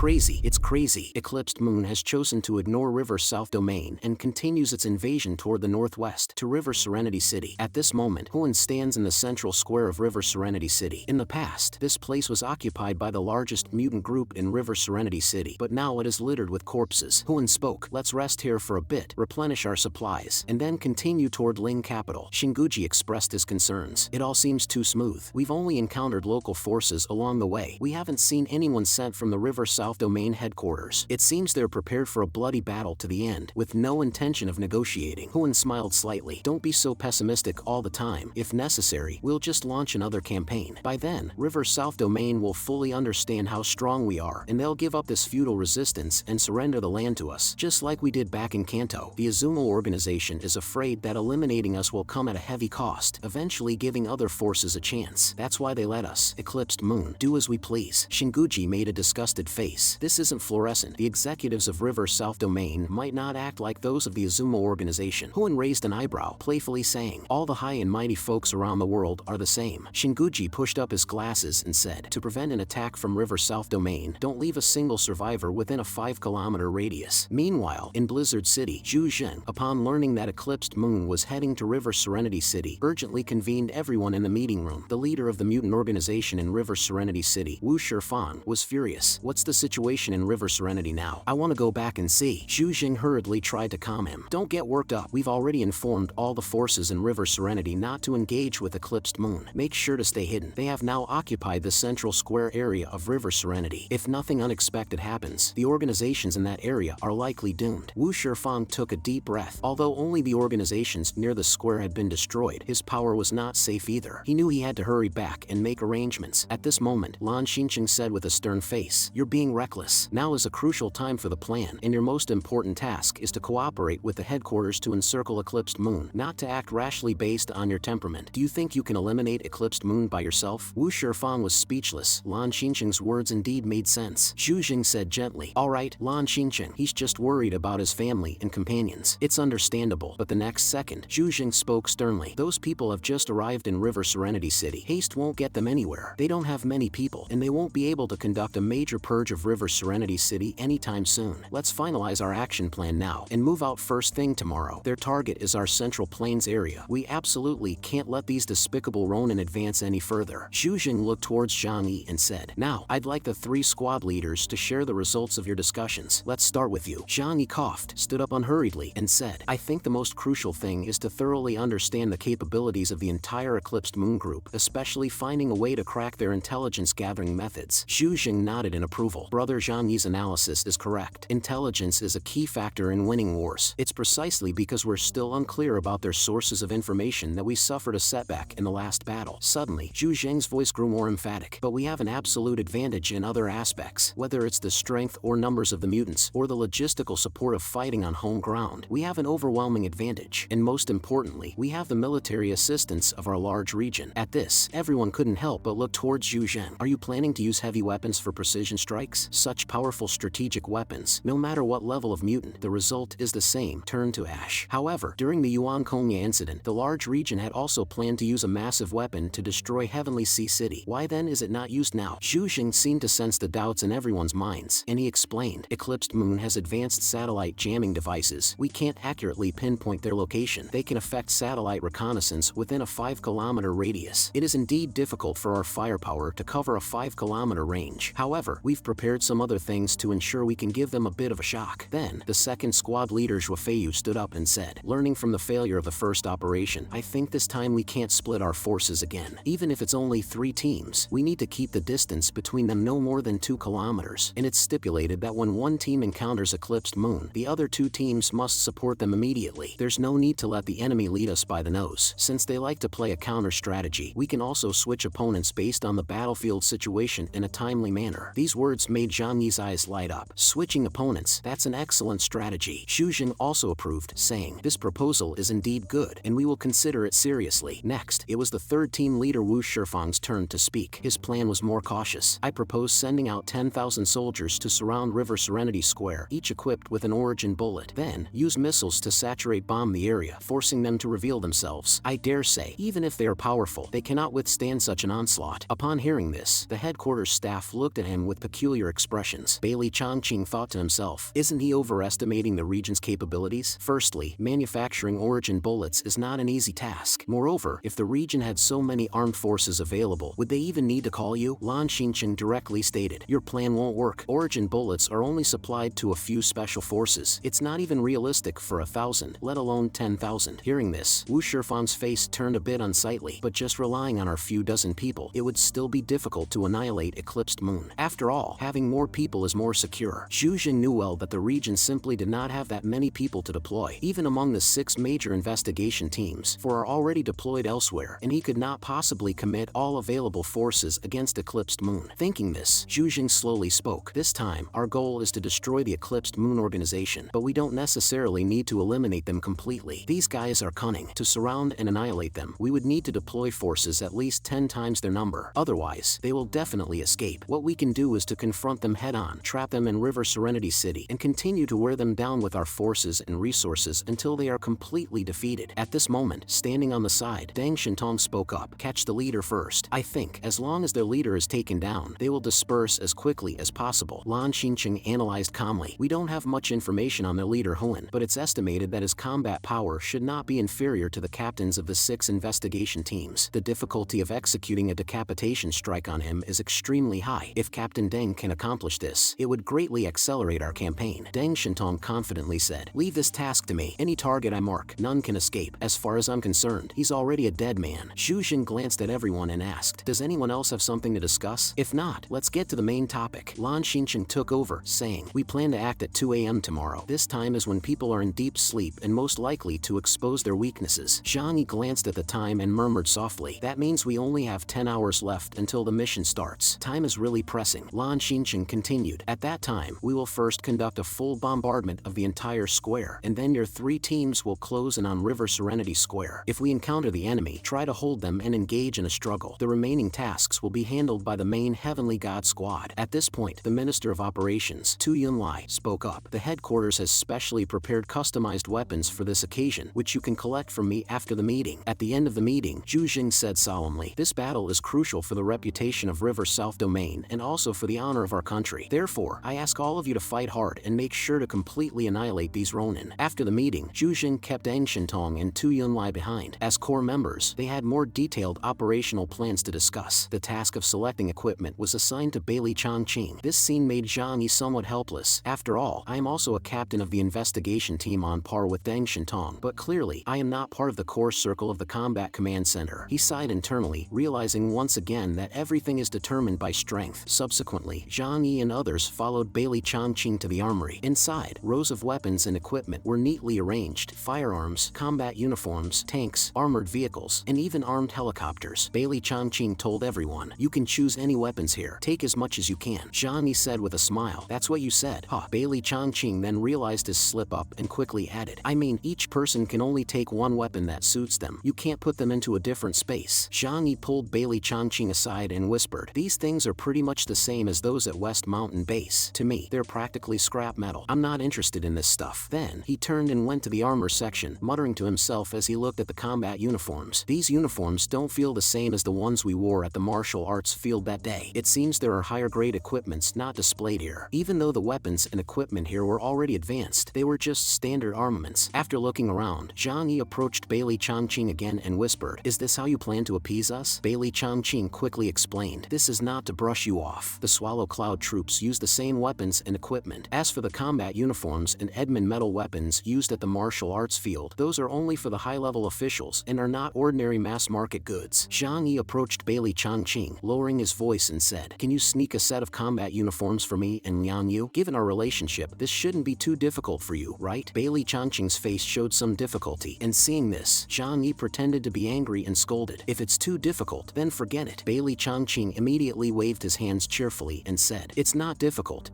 crazy, it's crazy. Eclipsed Moon has chosen to ignore River South Domain and continues its invasion toward the northwest to River Serenity City. At this moment, Hoenn stands in the central square of River Serenity City. In the past, this place was occupied by the largest mutant group in River Serenity City, but now it is littered with corpses. Hoenn spoke, let's rest here for a bit, replenish our supplies, and then continue toward Ling capital. Shinguji expressed his concerns. It all seems too smooth. We've only encountered local forces along the way. We haven't seen anyone sent from the River South Domain headquarters. It seems they're prepared for a bloody battle to the end, with no intention of negotiating. Hoenn smiled slightly. Don't be so pessimistic all the time. If necessary, we'll just launch another campaign. By then, River South Domain will fully understand how strong we are, and they'll give up this feudal resistance and surrender the land to us, just like we did back in Kanto. The Azuma organization is afraid that eliminating us will come at a heavy cost, eventually giving other forces a chance. That's why they let us, Eclipsed Moon, do as we please. Shinguji made a disgusted face. This isn't fluorescent. The executives of River South Domain might not act like those of the Azuma organization. Hoenn raised an eyebrow, playfully saying, all the high and mighty folks around the world are the same. Shinguji pushed up his glasses and said, to prevent an attack from River South Domain, don't leave a single survivor within a 5-kilometer radius. Meanwhile, in Blizzard City, Zhu Zhen, upon learning that Eclipsed Moon was heading to River Serenity City, urgently convened everyone in the meeting room. The leader of the mutant organization in River Serenity City, Wu Shifang, was furious. What's the situation in River Serenity now? I want to go back and see. Zhu Zhen hurriedly tried to calm him. Don't get worked up. We've already informed all the forces in River Serenity not to engage with Eclipsed Moon. Make sure to stay hidden. They have now occupied the central square area of River Serenity. If nothing unexpected happens, the organizations in that area are likely doomed. Wu Shifang took a deep breath. Although only the organizations near the square had been destroyed, his power was not safe either. He knew he had to hurry back and make arrangements. At this moment, Lan Xincheng said with a stern face, you're being reckless. Now is a crucial time for the plan, and your most important task is to cooperate with the headquarters to encircle Eclipsed Moon, not to act rashly based on your temperament. Do you think you can eliminate Eclipsed Moon by yourself? Wu Shifang was speechless. Lan Xincheng's words indeed made sense. Zhu Zhen said gently, all right, Lan Xincheng, he's just worried about his family and companions. It's understandable. But the next second, Zhu Zhen spoke sternly. Those people have just arrived in River Serenity City. Haste won't get them anywhere. They don't have many people, and they won't be able to conduct a major purge of River Serenity City anytime soon. Let's finalize our action plan now and move out first thing tomorrow. Their target is our Central Plains area. We absolutely can't let these despicable Ronin advance any further. Zhu Zhen looked towards Jangi and said, now, I'd like the 3 squad leaders to share the results of your discussions. Let's start with you. Jangi coughed, stood up unhurriedly, and said, I think the most crucial thing is to thoroughly understand the capabilities of the entire Eclipsed Moon group, especially finding a way to crack their intelligence gathering methods. Zhu Zhen nodded in approval. Brother Zhangyi's analysis is correct. Intelligence is a key factor in winning wars. It's precisely because we're still unclear about their sources of information that we suffered a setback in the last battle. Suddenly, Zhu Zheng's voice grew more emphatic. But we have an absolute advantage in other aspects. Whether it's the strength or numbers of the mutants, or the logistical support of fighting on home ground, we have an overwhelming advantage. And most importantly, we have the military assistance of our large region. At this, everyone couldn't help but look towards Zhu Zhen. Are you planning to use heavy weapons for precision strikes? Such powerful strategic weapons, no matter what level of mutant, the result is the same, turn to ash. However, during the Yuan Konya incident, the large region had also planned to use a massive weapon to destroy Heavenly Sea City. Why then is it not used now? Zhu Zhen seemed to sense the doubts in everyone's minds, and he explained, Eclipsed Moon has advanced satellite jamming devices. We can't accurately pinpoint their location. They can affect satellite reconnaissance within a 5-kilometer radius. It is indeed difficult for our firepower to cover a 5-kilometer range. However, we've prepared some other things to ensure we can give them a bit of a shock. Then, the second squad leader Zhuofeiyu stood up and said, learning from the failure of the first operation, I think this time we can't split our forces again. Even if it's only 3 teams, we need to keep the distance between them no more than 2 kilometers. And it's stipulated that when one team encounters Eclipsed Moon, the other 2 teams must support them immediately. There's no need to let the enemy lead us by the nose. Since they like to play a counter strategy, we can also switch opponents based on the battlefield situation in a timely manner. These words made Zhang Yi's eyes light up. Switching opponents, that's an excellent strategy. Zhu Zhen also approved, saying, this proposal is indeed good, and we will consider it seriously. Next, it was the third team leader Wu Shifang's turn to speak. His plan was more cautious. I propose sending out 10,000 soldiers to surround River Serenity Square, each equipped with an origin bullet. Then, use missiles to saturate bomb the area, forcing them to reveal themselves. I dare say, even if they are powerful, they cannot withstand such an onslaught. Upon hearing this, the headquarters staff looked at him with peculiar expressions. Bailey Changqing thought to himself, isn't he overestimating the region's capabilities? Firstly, manufacturing origin bullets is not an easy task. Moreover, if the region had so many armed forces available, would they even need to call you? Lan Xinchen directly stated, your plan won't work. Origin bullets are only supplied to a few special forces. It's not even realistic for 1,000, let alone 10,000. Hearing this, Wu Shifan's face turned a bit unsightly, but just relying on our few dozen people, it would still be difficult to annihilate Eclipsed Moon. After all, having more people is more secure. Zhu Jin knew well that the region simply did not have that many people to deploy, even among the 6 major investigation teams, for are already deployed elsewhere, and he could not possibly commit all available forces against Eclipsed Moon. Thinking this, Zhu Jin slowly spoke. This time, our goal is to destroy the Eclipsed Moon organization, but we don't necessarily need to eliminate them completely. These guys are cunning. To surround and annihilate them, we would need to deploy forces at least 10 times their number. Otherwise, they will definitely escape. What we can do is to confront them head-on, trap them in River Serenity City, and continue to wear them down with our forces and resources until they are completely defeated. At this moment, standing on the side, Deng Shintong spoke up. Catch the leader first. I think, as long as their leader is taken down, they will disperse as quickly as possible. Lan Xincheng analyzed calmly. We don't have much information on their leader Huan, but it's estimated that his combat power should not be inferior to the captains of the 6 investigation teams. The difficulty of executing a decapitation strike on him is extremely high. If Captain Deng can accomplish this, it would greatly accelerate our campaign. Deng Shintong confidently said, leave this task to me. Any target I mark, none can escape. As far as I'm concerned, he's already a dead man. Zhu Jin glanced at everyone and asked, does anyone else have something to discuss? If not, let's get to the main topic. Lan Xinchen took over, saying, we plan to act at 2 a.m. tomorrow. This time is when people are in deep sleep and most likely to expose their weaknesses. Jangi glanced at the time and murmured softly, that means we only have 10 hours left until the mission starts. Time is really pressing. Lan Xinchen continued, at that time, we will first conduct a full bombardment of the entire square, and then your 3 teams will close in on River Serenity Square. If we encounter the enemy, try to hold them and engage in a struggle. The remaining tasks will be handled by the main Heavenly God squad. At this point, the Minister of Operations, Tu Yunlai, spoke up. The headquarters has specially prepared customized weapons for this occasion, which you can collect from me after the meeting. At the end of the meeting, Zhu Jing said solemnly, this battle is crucial for the reputation of River South Domain and also for the honor of our country. Therefore, I ask all of you to fight hard and make sure to completely annihilate these Ronin. After the meeting, Zhu Jing kept Deng Shintong and Tu Yunlai behind. As core members, they had more detailed operational plans to discuss. The task of selecting equipment was assigned to Bailey Changqing. This scene made Jangi somewhat helpless. After all, I am also a captain of the investigation team on par with Deng Shintong, but clearly, I am not part of the core circle of the Combat Command Center. He sighed internally, realizing once again that everything is determined by strength. Subsequently, Zhang Yi and others followed Bailey Changqing to the armory. Inside, rows of weapons and equipment were neatly arranged. Firearms, combat uniforms, tanks, armored vehicles, and even armed helicopters. Bailey Changqing told everyone, you can choose any weapons here. Take as much as you can. Zhang Yi said with a smile, that's what you said, huh? Bailey Changqing then realized his slip-up and quickly added, I mean, each person can only take one weapon that suits them. You can't put them into a different space. Zhang Yi pulled Bailey Changqing aside and whispered, these things are pretty much the same as those at West Mountain Base. To me, they're practically scrap metal. I'm not interested in this stuff. Then, he turned and went to the armor section, muttering to himself as he looked at the combat uniforms. These uniforms don't feel the same as the ones we wore at the martial arts field that day. It seems there are higher grade equipments not displayed here. Even though the weapons and equipment here were already advanced, they were just standard armaments. After looking around, Zhang Yi approached Bailey Changqing again and whispered, is this how you plan to appease us? Bailey Changqing quickly explained, this is not to brush you off. The Swallow Cloud troops use the same weapons and equipment. As for the combat uniforms and Edmund metal weapons used at the martial arts field, those are only for the high-level officials and are not ordinary mass-market goods. Zhang Yi approached Bailey Changqing, lowering his voice and said, can you sneak a set of combat uniforms for me and Yang Yu? Given our relationship, this shouldn't be too difficult for you, right? Bailey Changqing's face showed some difficulty, and seeing this, Zhang Yi pretended to be angry and scolded. If it's too difficult, then forget it. Bailey Changqing immediately waved his hands cheerfully and said, it's not difficult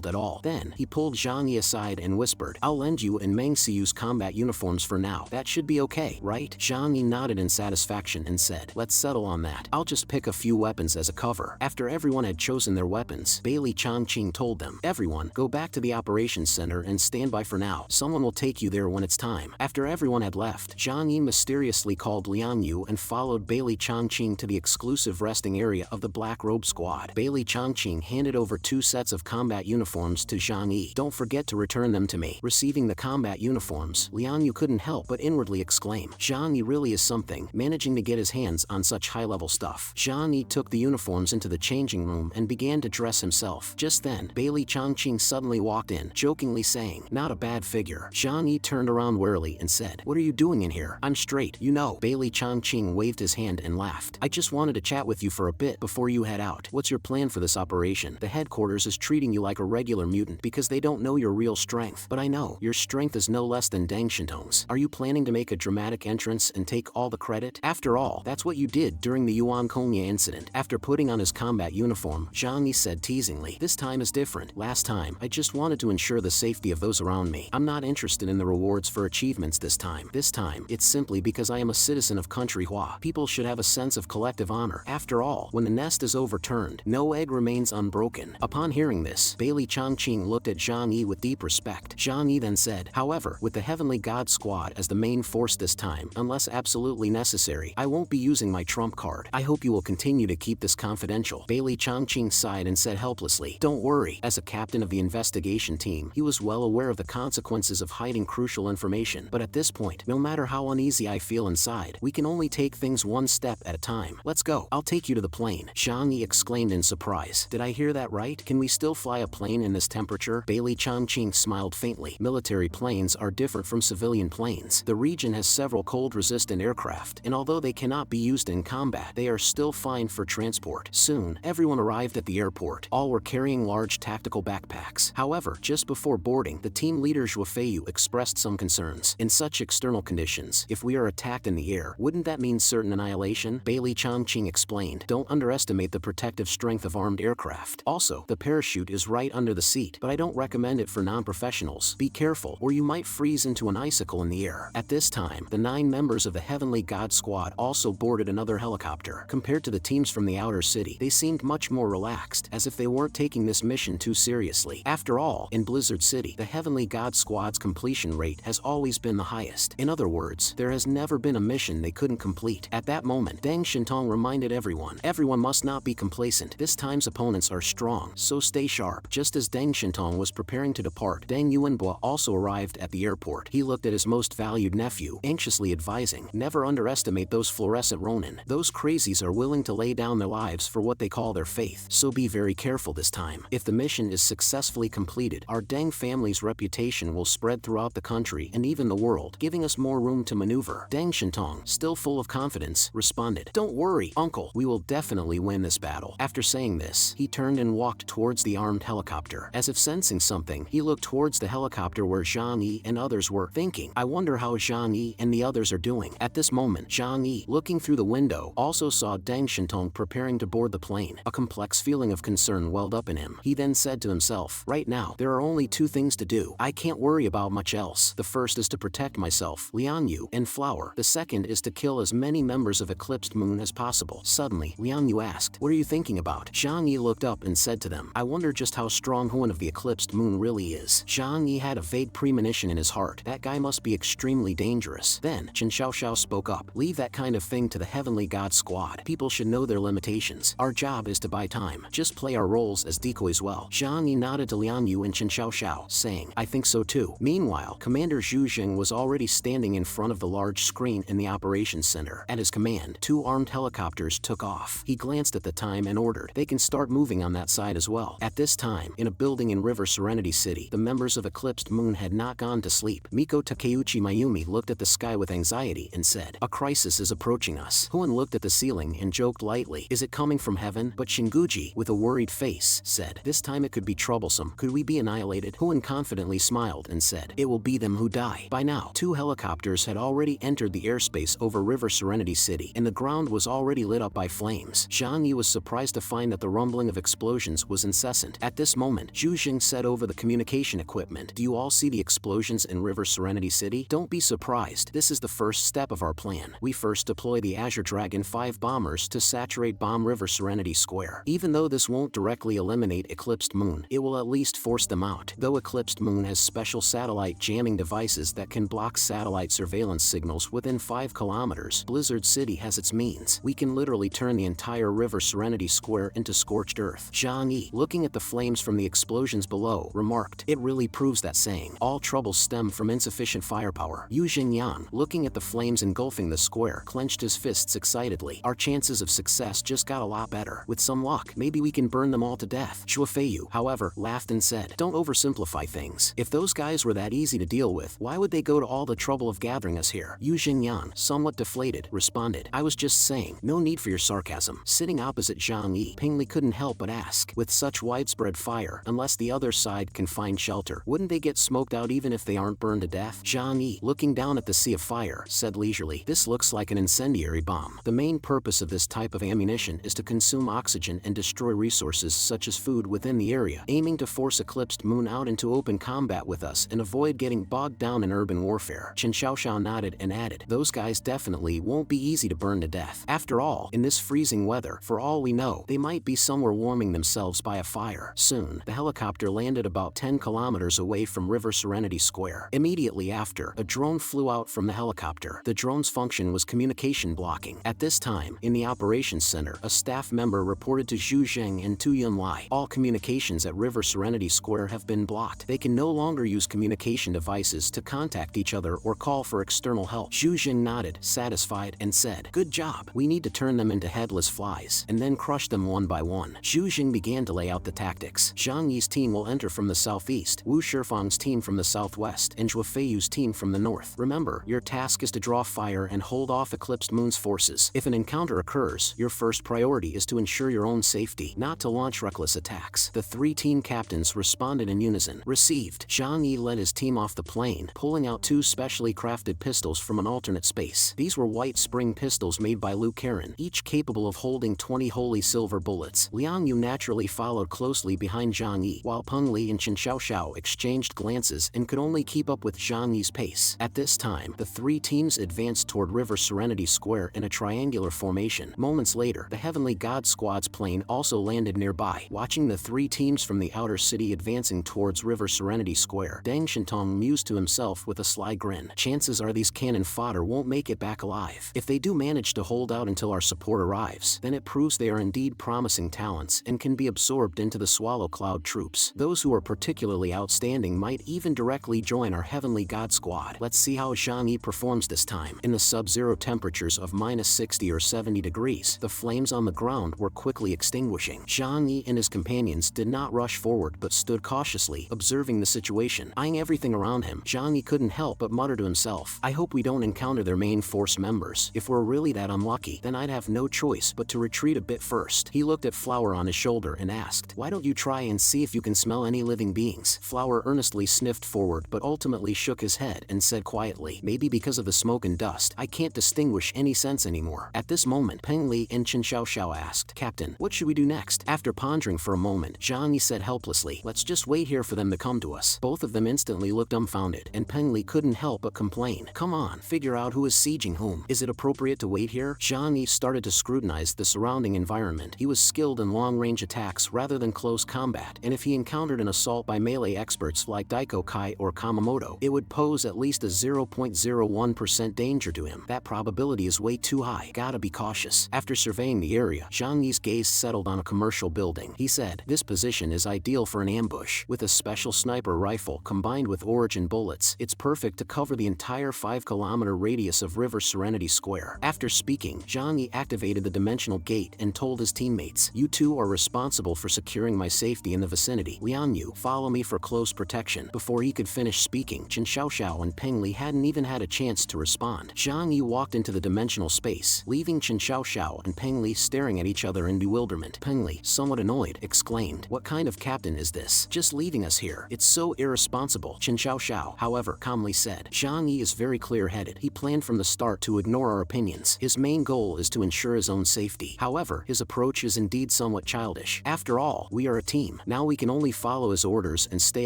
at all. Then, he pulled Zhang Yi aside and whispered, I'll lend you and Meng Siyu's combat uniforms for now. That should be okay, right? Zhang Yi nodded in satisfaction and said, let's settle on that. I'll just pick a few weapons as a cover. After everyone had chosen their weapons, Bailey Changqing told them, everyone, go back to the operations center and stand by for now. Someone will take you there when it's time. After everyone had left, Zhang Yi mysteriously called Liang Yu and followed Bailey Changqing to the exclusive resting area of the Black Robe Squad. Bailey Changqing handed over 2 sets of combat uniforms to Jangi. "Don't forget to return them to me." Receiving the combat uniforms, Liang Yu couldn't help but inwardly exclaim, Jangi really is something, managing to get his hands on such high-level stuff. Jangi took the uniforms into the changing room and began to dress himself. Just then, Bailey Changqing suddenly walked in, jokingly saying, "Not a bad figure." Jangi turned around warily and said, "What are you doing in here? I'm straight, you know." Bailey Changqing waved his hand and laughed. "I just wanted to chat with you for a bit before you head out. What's your plan for this operation? The headquarters is treating you like a regular mutant because they don't know your real strength. But I know, your strength is no less than Deng Shintong's. Are you planning to make a dramatic entrance and take all the credit? After all, that's what you did during the Yuan Konya incident." After putting on his combat uniform, Zhang Yi said teasingly, "This time is different. Last time, I just wanted to ensure the safety of those around me. I'm not interested in the rewards for achievements this time. This time, it's simply because I am a citizen of country Hua. People should have a sense of collective honor. After all, when the nest is overturned, no egg remains unbroken." Upon hearing this, Bailey Changqing looked at Zhang Yi with deep respect. Zhang Yi then said, "However, with the Heavenly God Squad as the main force this time, unless absolutely necessary, I won't be using my trump card. I hope you will continue to keep this confidential." Bailey Changqing sighed and said helplessly, "Don't worry." As a captain of the investigation team, he was well aware of the consequences of hiding crucial information. But at this point, no matter how uneasy I feel inside, we can only take things one step at a time. Let's go. I'll take you to the plane." Zhang Yi exclaimed in surprise. "Did I hear that right? Can we still fly a plane in this temperature?" Bailey Changqing smiled faintly. "Military planes are different from civilian planes. The region has several cold-resistant aircraft, and although they cannot be used in combat, they are still fine for transport." Soon, everyone arrived at the airport. All were carrying large tactical backpacks. However, just before boarding, the team leader Zhuo Feiyu expressed some concerns. "In such external conditions, if we are attacked in the air, wouldn't that mean certain annihilation?" Bailey Changqing explained, "Don't underestimate the protective strength of armed aircraft. Also, the parachute is right under the seat, but I don't recommend it for non-professionals. Be careful, or you might freeze into an icicle in the air." At this time, the 9 members of the Heavenly God Squad also boarded another helicopter. Compared to the teams from the outer city, they seemed much more relaxed, as if they weren't taking this mission too seriously. After all, in Blizzard City, the Heavenly God Squad's completion rate has always been the highest. In other words, there has never been a mission they couldn't complete. At that moment, Deng Shintong reminded everyone must not be complacent. This time's opponents are strong, so stay sharp. Just as Deng Shintong was preparing to depart, Deng Yuanbo also arrived at the airport. He looked at his most valued nephew, anxiously advising, "Never underestimate those fluorescent Ronin. Those crazies are willing to lay down their lives for what they call their faith, so be very careful this time. If the mission is successfully completed, our Deng family's reputation will spread throughout the country and even the world, giving us more room to maneuver." Deng Shintong, still full of confidence, responded, "Don't worry, uncle, we will definitely win this battle." After saying this, he turned and walked towards the armed helicopter. As if sensing something, he looked towards the helicopter where Zhang Yi and others were, thinking, "I wonder how Zhang Yi and the others are doing." At this moment, Zhang Yi, looking through the window, also saw Deng Shintong preparing to board the plane. A complex feeling of concern welled up in him. He then said to himself, "Right now, there are only 2 things to do. I can't worry about much else. The first is to protect myself, Liang Yu, and Flower. The second is to kill as many members of Eclipsed Moon as possible." Suddenly, Liang Yu asked, "What are you thinking about?" Zhang Yi looked up and said to them, "I wonder just how strong one of the Eclipsed Moon really is." Zhang Yi had a vague premonition in his heart. That guy must be extremely dangerous. Then, Chen Xiaoxiao spoke up, "Leave that kind of thing to the Heavenly God Squad. People should know their limitations. Our job is to buy time. Just play our roles as decoys well." Zhang Yi nodded to Liang Yu and Chen Xiaoxiao, saying, "I think so too." Meanwhile, Commander Zhu Jing was already standing in front of the large screen in the operations center. At his command, 2 armed helicopters took off. He glanced at the time and ordered, "They can start moving on that side as well." At this time, in a building in River Serenity City, the members of Eclipsed Moon had not gone to sleep. Miko Takeuchi Mayumi looked at the sky with anxiety and said, "A crisis is approaching us." Huan looked at the ceiling and joked lightly, "Is it coming from heaven?" But Shinguji, with a worried face, said, "This time it could be troublesome. Could we be annihilated?" Huan confidently smiled and said, "It will be them who die." By now, 2 helicopters had already entered the airspace over River Serenity City, and the ground was already lit up by flames. Zhang Yi was surprised to find that the rumbling of explosions was incessant. At this moment, Zhu Jing said over the communication equipment, "Do you all see the explosions in River Serenity City? Don't be surprised. This is the first step of our plan. We first deploy the Azure Dragon 5 bombers to saturate bomb River Serenity Square. Even though this won't directly eliminate Eclipsed Moon, it will at least force them out. Though Eclipsed Moon has special satellite jamming devices that can block satellite surveillance signals within 5 kilometers, Blizzard City has its means. We can literally turn the entire River Serenity Square into scorched earth." earth. Jangi, looking at the flames from the explosions below, remarked, "It really proves that saying. All troubles stem from insufficient firepower." Yu Xingyan, looking at the flames engulfing the square, clenched his fists excitedly. "Our chances of success just got a lot better. With some luck, maybe we can burn them all to death." Shuofeiyu, however, laughed and said, "Don't oversimplify things. If those guys were that easy to deal with, why would they go to all the trouble of gathering us here?" Yu Xingyan, somewhat deflated, responded, "I was just saying, no need for your sarcasm." Sitting opposite Zhang Yi, Pingli couldn't help but ask, "With such widespread fire, unless the other side can find shelter, wouldn't they get smoked out even if they aren't burned to death?" Zhang Yi, looking down at the sea of fire, said leisurely, "This looks like an incendiary bomb. The main purpose of this type of ammunition is to consume oxygen and destroy resources such as food within the area, aiming to force Eclipsed Moon out into open combat with us and avoid getting bogged down in urban warfare." Chen Xiaoxiao nodded and added, "Those guys definitely won't be easy to burn to death. After all, in this freezing weather, for all we know, they might be somewhere warming themselves by a fire." Soon, the helicopter landed about 10 kilometers away from River Serenity Square. Immediately after, a drone flew out from the helicopter. The drone's function was communication blocking. At this time, in the operations center, a staff member reported to Zhu Zheng and Tu Yunlai, "All communications at River Serenity Square have been blocked. They can no longer use communication devices to contact each other or call for external help." Zhu Zheng nodded, satisfied, and said, "Good job. We need to turn them into headless flies, and then crush them one by one." Zhu Zheng began to lay out the tactics. Zhang Yi's team will enter from the southeast, Wu Shifang's team from the southwest, and Zhuofeiyu's team from the north. Remember, your task is to draw fire and hold off Eclipsed Moon's forces. If an encounter occurs, your first priority is to ensure your own safety, not to launch reckless attacks. The three team captains responded in unison. Received. Zhang Yi led his team off the plane, pulling out two specially crafted pistols from an alternate space. These were white spring pistols made by Liu Karen, each capable of holding 20 holy silver bullets. Liang Yu naturally followed closely behind Zhang Yi, while Peng Li and Chen Xiaoxiao exchanged glances and could only keep up with Zhang Yi's pace. At this time, the three teams advanced toward River Serenity Square in a triangular formation. Moments later, the Heavenly God Squad's plane also landed nearby. Watching the three teams from the outer city advancing towards River Serenity Square, Deng Shintong mused to himself with a sly grin. "Chances are these cannon fodder won't make it back alive. If they do manage to hold out until our support arrives, then it proves they are indeed promising talents and can be absorbed into the Swallow Cloud troops. Those who are particularly outstanding might even directly join our Heavenly God Squad. Let's see how Zhang Yi performs this time." In the sub-zero temperatures of -60 or 70 degrees, the flames on the ground were quickly extinguishing. Zhang Yi and his companions did not rush forward but stood cautiously, observing the situation. Eyeing everything around him, Zhang Yi couldn't help but mutter to himself, "I hope we don't encounter their main force members. If we're really that unlucky, then I'd have no choice but to retreat a bit first." He looked at Flower on his shoulder and asked, "Why don't you try and see if you can smell any living beings?" Flower earnestly sniffed forward but ultimately shook his head and said quietly, "Maybe because of the smoke and dust, I can't distinguish any scents anymore." At this moment, Peng Li and Chen Xiaoxiao asked, "Captain, what should we do next?" After pondering for a moment, Zhang Yi said helplessly, "Let's just wait here for them to come to us." Both of them instantly looked dumbfounded, and Peng Li couldn't help but complain, "Come on, figure out who is sieging whom. Is it appropriate to wait here?" Zhang Yi started to scrutinize the surrounding environment. He was skilled in long-range attacks rather than close combat, and if he encountered an assault by melee experts like Daiko Kai or Kamamoto, it would pose at least a 0.01% danger to him. That probability is way too high. Gotta be cautious. After surveying the area, Zhang Yi's gaze settled on a commercial building. He said, "This position is ideal for an ambush. With a special sniper rifle combined with origin bullets, it's perfect to cover the entire 5-kilometer radius of River Serenity Square." After speaking, Zhang Yi activated the dimensional gate and told his teammates, "You two are responsible for securing my safety in the vicinity. Liang Yu, follow me for close protection." Before he could finish speaking, Chen Xiaoxiao and Peng Li hadn't even had a chance to respond. Zhang Yi walked into the dimensional space, leaving Chen Xiaoxiao and Peng Li staring at each other in bewilderment. Peng Li, somewhat annoyed, exclaimed, "What kind of captain is this? Just leaving us here. It's so irresponsible." Chen Xiaoxiao, however, calmly said, "Zhang Yi is very clear-headed. He planned from the start to ignore our opinions. His main goal is to ensure his own safety. However, his approach is indeed somewhat childish. After all, we are a team. Now we can only follow his orders and stay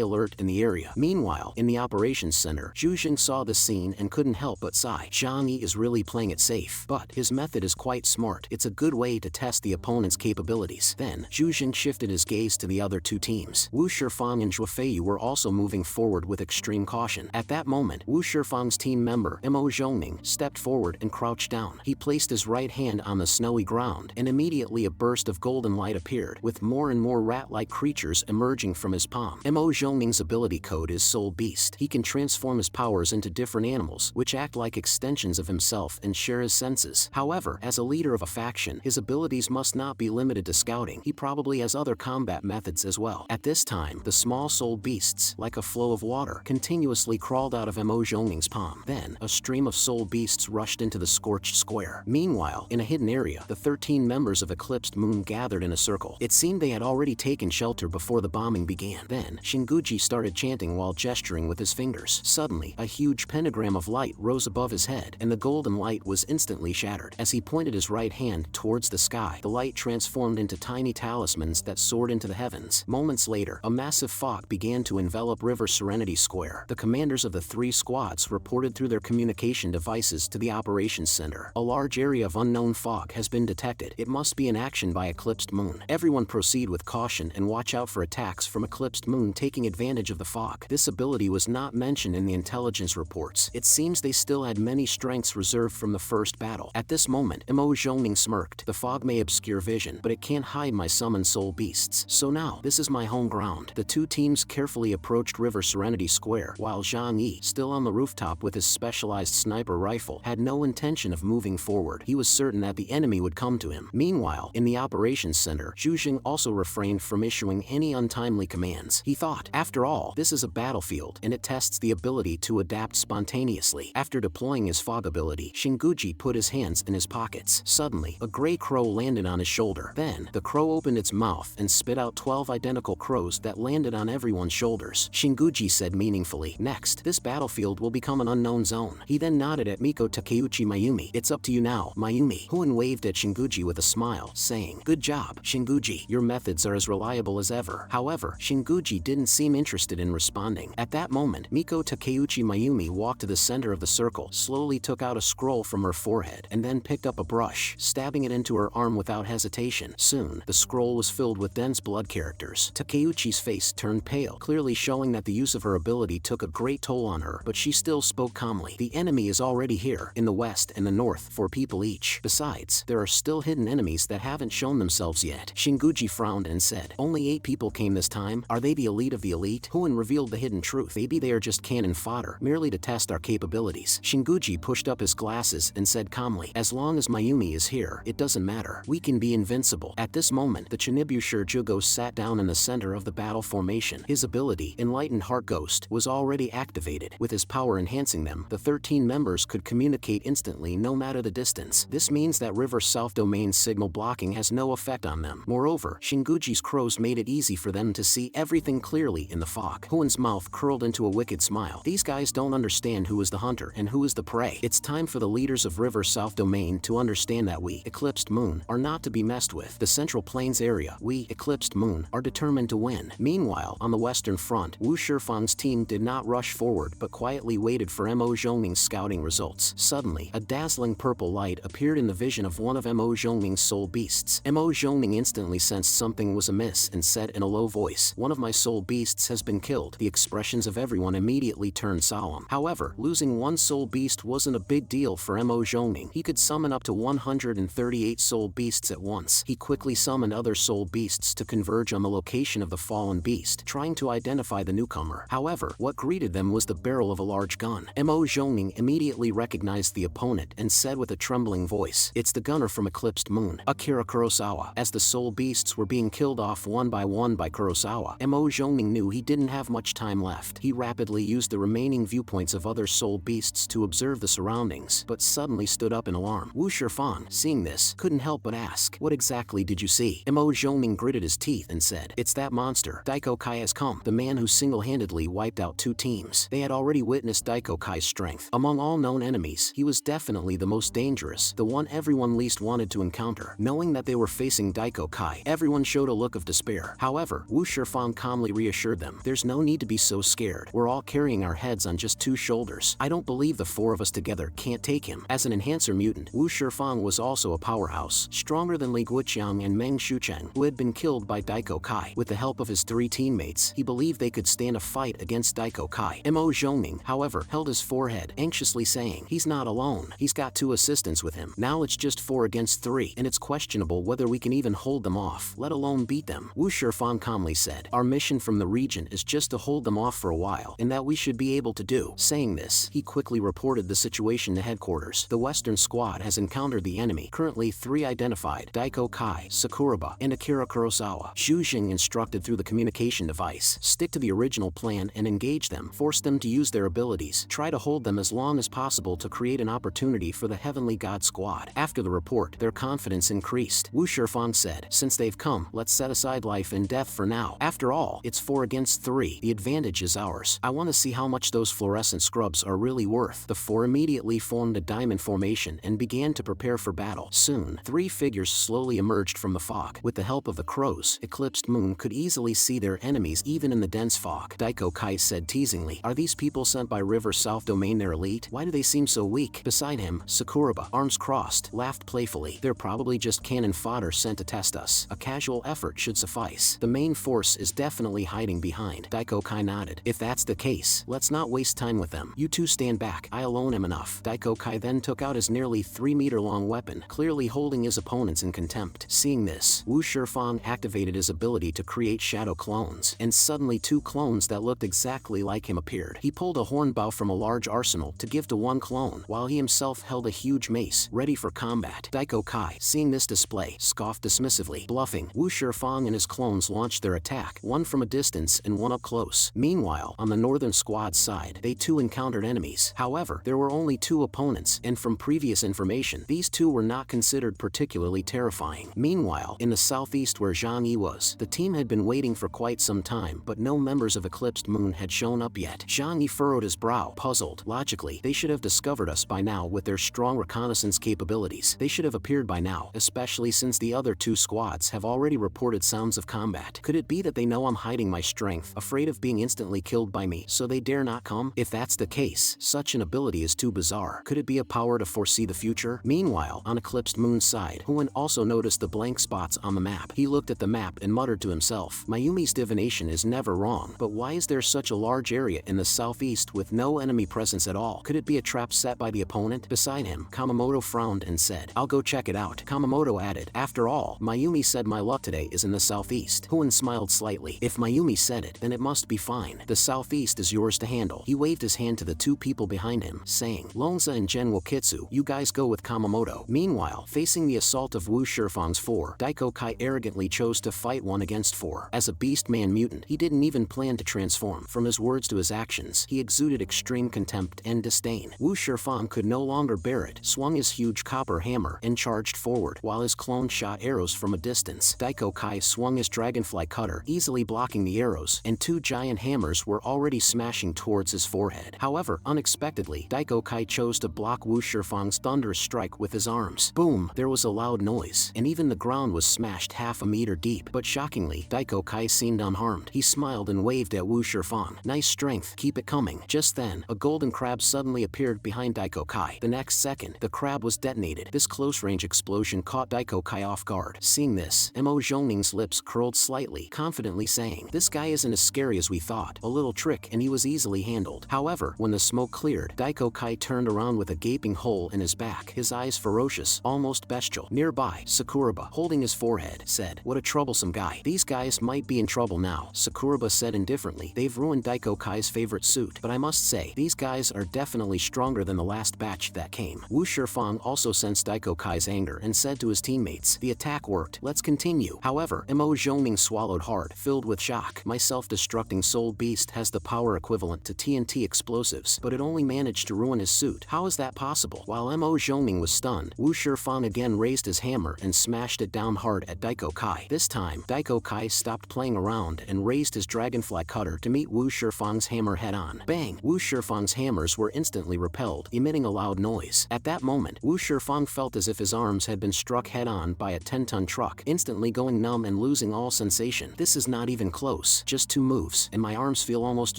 alert in the area." Meanwhile, in the operations center, Zhu Jing saw the scene and couldn't help but sigh. Zhang Yi is really playing it safe, but his method is quite smart. It's a good way to test the opponent's capabilities. Then, Zhu Jing shifted his gaze to the other two teams. Wu Shifang and Zhuofeiyu were also moving forward with extreme caution. At that moment, Wu Shifang's team member, Mo Zhongning, stepped forward and crouched down. He placed his right hand on the snowy ground, and immediately a burst of golden light appeared, with more and more rat-like creatures emerging from his palm. Mo Zhongming's ability code is Soul Beast. He can transform his powers into different animals, which act like extensions of himself and share his senses. However, as a leader of a faction, his abilities must not be limited to scouting. He probably has other combat methods as well. At this time, the small soul beasts, like a flow of water, continuously crawled out of Mo Zhongming's palm. Then, a stream of soul beasts rushed into the Scorched square. Meanwhile, in a hidden area, the 13 members of Eclipsed Moon gathered in a circle. It seemed they had already taken shelter before the bombing began. Then, Shinguji started chanting while gesturing with his fingers. Suddenly, a huge pentagram of light rose above his head, and the golden light was instantly shattered. As he pointed his right hand towards the sky, the light transformed into tiny talismans that soared into the heavens. Moments later, a massive fog began to envelop River Serenity Square. The commanders of the 3 squads reported through their communication devices to the operations center. A large area of unknown fog has been detected. It must be an action by Eclipsed Moon. Everyone proceed with caution and watch out for attacks from Eclipsed Moon taking advantage of the fog. This ability was not mentioned in the intelligence reports. It seems they still had many strengths reserved from the first battle. At this moment, Mo Zhongming smirked. The fog may obscure vision, but it can't hide my summoned soul beasts. So now, this is my home ground. The 2 teams carefully approached River Serenity Square, while Jangi, still on the rooftop with his specialized sniper rifle, had no intention of moving forward. He was certain that the enemy would come to him. Meanwhile, in the operations center, Zhu also refrained from issuing any untimely commands. He thought, after all, this is a battlefield, and it tests the ability to adapt spontaneously. After deploying his fog ability, Shinguji put his hands in his pockets. Suddenly, a gray crow landed on his shoulder. Then, the crow opened its mouth and spit out 12 identical crows that landed on everyone's shoulders. Shinguji said meaningfully, "Next, this battlefield will become an unknown zone." He then nodded at Miko Takeuchi Mayumi. "It's up to you now, Mayumi." Hoon waved at Shinguji with a smile, saying, "Good job, Shinguji. Your methods are as reliable as ever." However, Shinguji didn't seem interested in responding. At that moment, Miko Takeuchi Mayumi walked to the center of the circle, slowly took out a scroll from her forehead, and then picked up a brush, stabbing it into her arm without hesitation. Soon, the scroll was filled with dense blood characters. Takeuchi's face turned pale, clearly showing that the use of her ability took a great toll on her, but she still spoke calmly. "The enemy is already here, in the west and the north, 4 people each. Besides, there are still hidden enemies that haven't shown themselves yet." Shinguji frowned and said, "Only 8 people came this time? Are they the elite of the elite?" Hoon revealed the hidden truth. "Maybe they are just cannon fodder, merely to test our capabilities." Shinguji pushed up his glasses and said calmly, "As long as Mayumi is here, it doesn't matter. We can be invincible." At this moment, the Chinibusher Jugo sat down in the center of the battle formation. His ability, Enlightened Heart Ghost, was already activated. With his power enhancing them, the 13 members could communicate instantly no matter the distance. This means that River South Domain signal blocking has no effect on them. Moreover, Shinguji's crows made it easy for them to see everything clearly in the fog. Hoon's mouth curled into a wicked smile. "These guys don't understand who is the hunter and who is the prey. It's time for the leaders of River South Domain to understand that we, Eclipsed Moon, are not to be messed with. The Central Plains area, we, Eclipsed Moon, are determined to win." Meanwhile, on the western front, Wu Shifang's team did not rush forward but quietly waited for Mo Zhongming's scouting results. Suddenly, a dazzling purple light appeared in the vision of one of Mo Zhongming's soul beasts. Mo Zhongming instantly sensed something was amiss and said in a low voice, "One of my soul beasts has been killed." The expressions of everyone immediately turned solemn. However, losing one soul beast wasn't a big deal for Mo Zhongming. He could summon up to 138 soul beasts at once. He quickly summoned other soul beasts to converge on the location of the fallen beast, trying to identify the newcomer. However, what greeted them was the barrel of a large gun. Mo Zhongming immediately recognized the opponent and said with a trembling voice, "It's the gunner from Eclipsed Moon, Akira Kurosawa." As the soul beasts were being killed off one by Kurosawa, Mo Zhongming knew he didn't have much time left. He rapidly used the remaining viewpoints of other soul beasts to observe the surroundings, but suddenly stood up in alarm. Wu Shifang, seeing this, couldn't help but ask, "What exactly did you see?" Mo Zhongming gritted his teeth and said, "It's that monster. Daiko Kai has come, the man who single-handedly wiped out 2 teams." They had already witnessed Daiko Kai's strength. Among all known enemies, he was definitely the most dangerous, the one everyone least wanted to encounter. Knowing that they were facing Daiko Kai, everyone showed a look of despair. However, Wu Shifang calmly reassured them, "There's no need to be so scared. We're all carrying our heads on just 2 shoulders. I don't believe the 4 of us together can't take him." As an enhancer mutant, Wu Shifang was also a powerhouse, stronger than Li Guoqiang and Meng Shucheng, who had been killed by Daiko Kai. With the help of his 3 teammates, he believed they could stand a fight against Daiko Kai. Mo Zhongming, however, held his forehead, anxiously saying, "He's not alone. He's got 2 assistants with him. Now it's just 4 against 3, and it's questionable whether we can even hold hold them off, let alone beat them. Wu Shifang calmly said, our mission from the region is just to hold them off for a while, and that we should be able to do. Saying this, he quickly reported the situation to headquarters. The Western squad has encountered the enemy, currently 3 identified, Daiko Kai, Sakuraba, and Akira Kurosawa. Zhu Jing instructed through the communication device, stick to the original plan and engage them, force them to use their abilities, try to hold them as long as possible to create an opportunity for the Heavenly God squad. After the report, their confidence increased. Wu Shifang said, since they've come, let's set aside life and death for now. After all, it's 4 against 3, the advantage is ours. I want to see how much those fluorescent scrubs are really worth. The 4 immediately formed a diamond formation and began to prepare for battle. Soon, 3 figures slowly emerged from the fog. With the help of the crows, Eclipsed Moon could easily see their enemies even in the dense fog. Daiko Kai said teasingly, are these people sent by River South Domain their elite? Why do they seem so weak? Beside him, Sakuraba, arms crossed, laughed playfully. They're probably just cannon fodder sent to test us. A casual effort should suffice. The main force is definitely hiding behind. Daiko Kai nodded. If that's the case, let's not waste time with them. You two stand back. I alone am enough. Daiko Kai then took out his nearly 3-meter-long weapon, clearly holding his opponents in contempt. Seeing this, Wu Shifang activated his ability to create shadow clones, and suddenly 2 clones that looked exactly like him appeared. He pulled a hornbow from a large arsenal to give to one clone, while he himself held a huge mace, ready for combat. Daiko Kai, seeing this display, scoffed dismissively. Bluffing, Wu Shifang and his clones launched their attack, one from a distance and one up close. Meanwhile, on the northern squad's side, they too encountered enemies. However, there were only 2 opponents, and from previous information, these 2 were not considered particularly terrifying. Meanwhile, in the southeast where Jangi was, the team had been waiting for quite some time, but no members of Eclipsed Moon had shown up yet. Jangi furrowed his brow, puzzled. Logically, they should have discovered us by now with their strong reconnaissance capabilities. They should have appeared by now, especially since the other 2 squads have already reported sounds of combat. Could it be that they know I'm hiding my strength, afraid of being instantly killed by me, so they dare not come? If that's the case, such an ability is too bizarre. Could it be a power to foresee the future? Meanwhile, on Eclipsed Moon's side, Huan also noticed the blank spots on the map. He looked at the map and muttered to himself, Mayumi's divination is never wrong, but why is there such a large area in the southeast with no enemy presence at all? Could it be a trap set by the opponent? Beside him, Kamamoto frowned and said, I'll go check it out. Kamamoto added, after all, Mayumi said my luck today is in the southeast. Huan smiled slightly. If Mayumi said it, then it must be fine. The southeast is yours to handle. He waved his hand to the 2 people behind him, saying, Lonza and Genwo Kitsu, you guys go with Kamamoto. Meanwhile, facing the assault of Wu Shifang's 4, Daiko Kai arrogantly chose to fight 1 against 4. As a beast-man mutant, he didn't even plan to transform. From his words to his actions, he exuded extreme contempt and disdain. Wu Shifang could no longer bear it, swung his huge copper hammer, and charged forward, while his clone shot arrows from a distance. Daiko Kai swung his dragonfly cutter, easily blocking the arrows, and 2 giant hammers were already smashing towards his forehead. However, unexpectedly, Daiko Kai chose to block Wu Shifang's thunderous strike with his arms. Boom! There was a loud noise, and even the ground was smashed half a meter deep. But shockingly, Daiko Kai seemed unharmed. He smiled and waved at Wu Shifang. Nice strength, keep it coming. Just then, a golden crab suddenly appeared behind Daiko Kai. The next second, the crab was detonated. This close-range explosion caught Daiko Kai off guard. Seeing this, Mo Zhongning's lips curled slightly, confidently saying, this guy isn't as scary as we thought. A little trick and he was easily handled. However, when the smoke cleared, Daiko Kai turned around with a gaping hole in his back, his eyes ferocious, almost bestial. Nearby, Sakuraba, holding his forehead, said, what a troublesome guy. These guys might be in trouble now. Sakuraba said indifferently, they've ruined Daiko Kai's favorite suit, but I must say, these guys are definitely stronger than the last batch that came. Wu Shifang also sensed Daiko Kai's anger and said to his teammates, the attack worked, let's continue. However, Mo Zhongning swallowed hard, filled with shock. My self-destructing soul beast has the power equivalent to TNT explosives, but it only managed to ruin his suit. How is that possible? While Mo Zhongning was stunned, Wu Shifang again raised his hammer and smashed it down hard at Daiko Kai. This time, Daiko Kai stopped playing around and raised his dragonfly cutter to meet Wu Shifang's hammer head-on. Bang! Wu Shifang's hammers were instantly repelled, emitting a loud noise. At that moment, Wu Shifang felt as if his arms had been struck head-on by a 10-ton truck, instantly going numb and losing all sensation. This is not even close. Just 2 moves, and my arms feel almost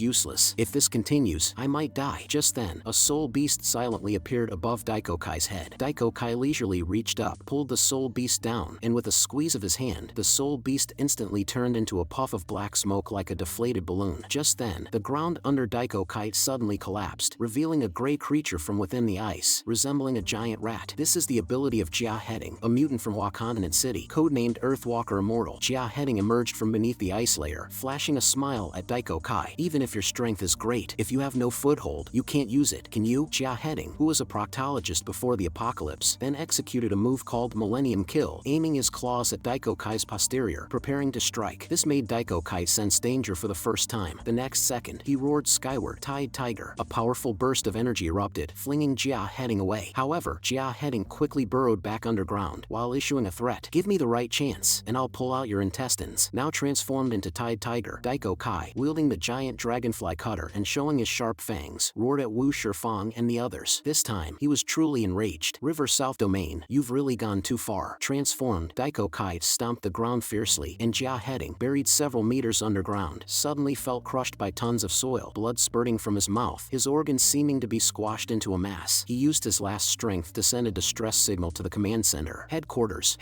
useless. If this continues, I might die. Just then, a soul beast silently appeared above Daiko Kai's head. Daiko Kai leisurely reached up, pulled the soul beast down, and with a squeeze of his hand, the soul beast instantly turned into a puff of black smoke like a deflated balloon. Just then, the ground under Daiko Kai suddenly collapsed, revealing a gray creature from within the ice, resembling a giant rat. This is the ability of Jia Heading, a mutant from Wakandanan City. City, codenamed Earthwalker Immortal. Jia Heading emerged from beneath the ice layer, flashing a smile at Daiko Kai. Even if your strength is great, if you have no foothold, you can't use it, can you? Jia Heading, who was a proctologist before the apocalypse, then executed a move called Millennium Kill, aiming his claws at Daiko Kai's posterior, preparing to strike. This made Daiko Kai sense danger for the first time. The next second, he roared skyward, Tide Tiger. A powerful burst of energy erupted, flinging Jia Heading away. However, Jia Heading quickly burrowed back underground, while issuing a threat. Give me the right chance, and I'll pull out your intestines. Now transformed into Tide Tiger, Daiko Kai, wielding the giant dragonfly cutter and showing his sharp fangs, roared at Wu Shifang and the others. This time, he was truly enraged. River South Domain, you've really gone too far. Transformed, Daiko Kai stomped the ground fiercely, and Jia Heading, buried several meters underground, suddenly felt crushed by tons of soil, blood spurting from his mouth, his organs seeming to be squashed into a mass. He used his last strength to send a distress signal to the command center. Headquarters,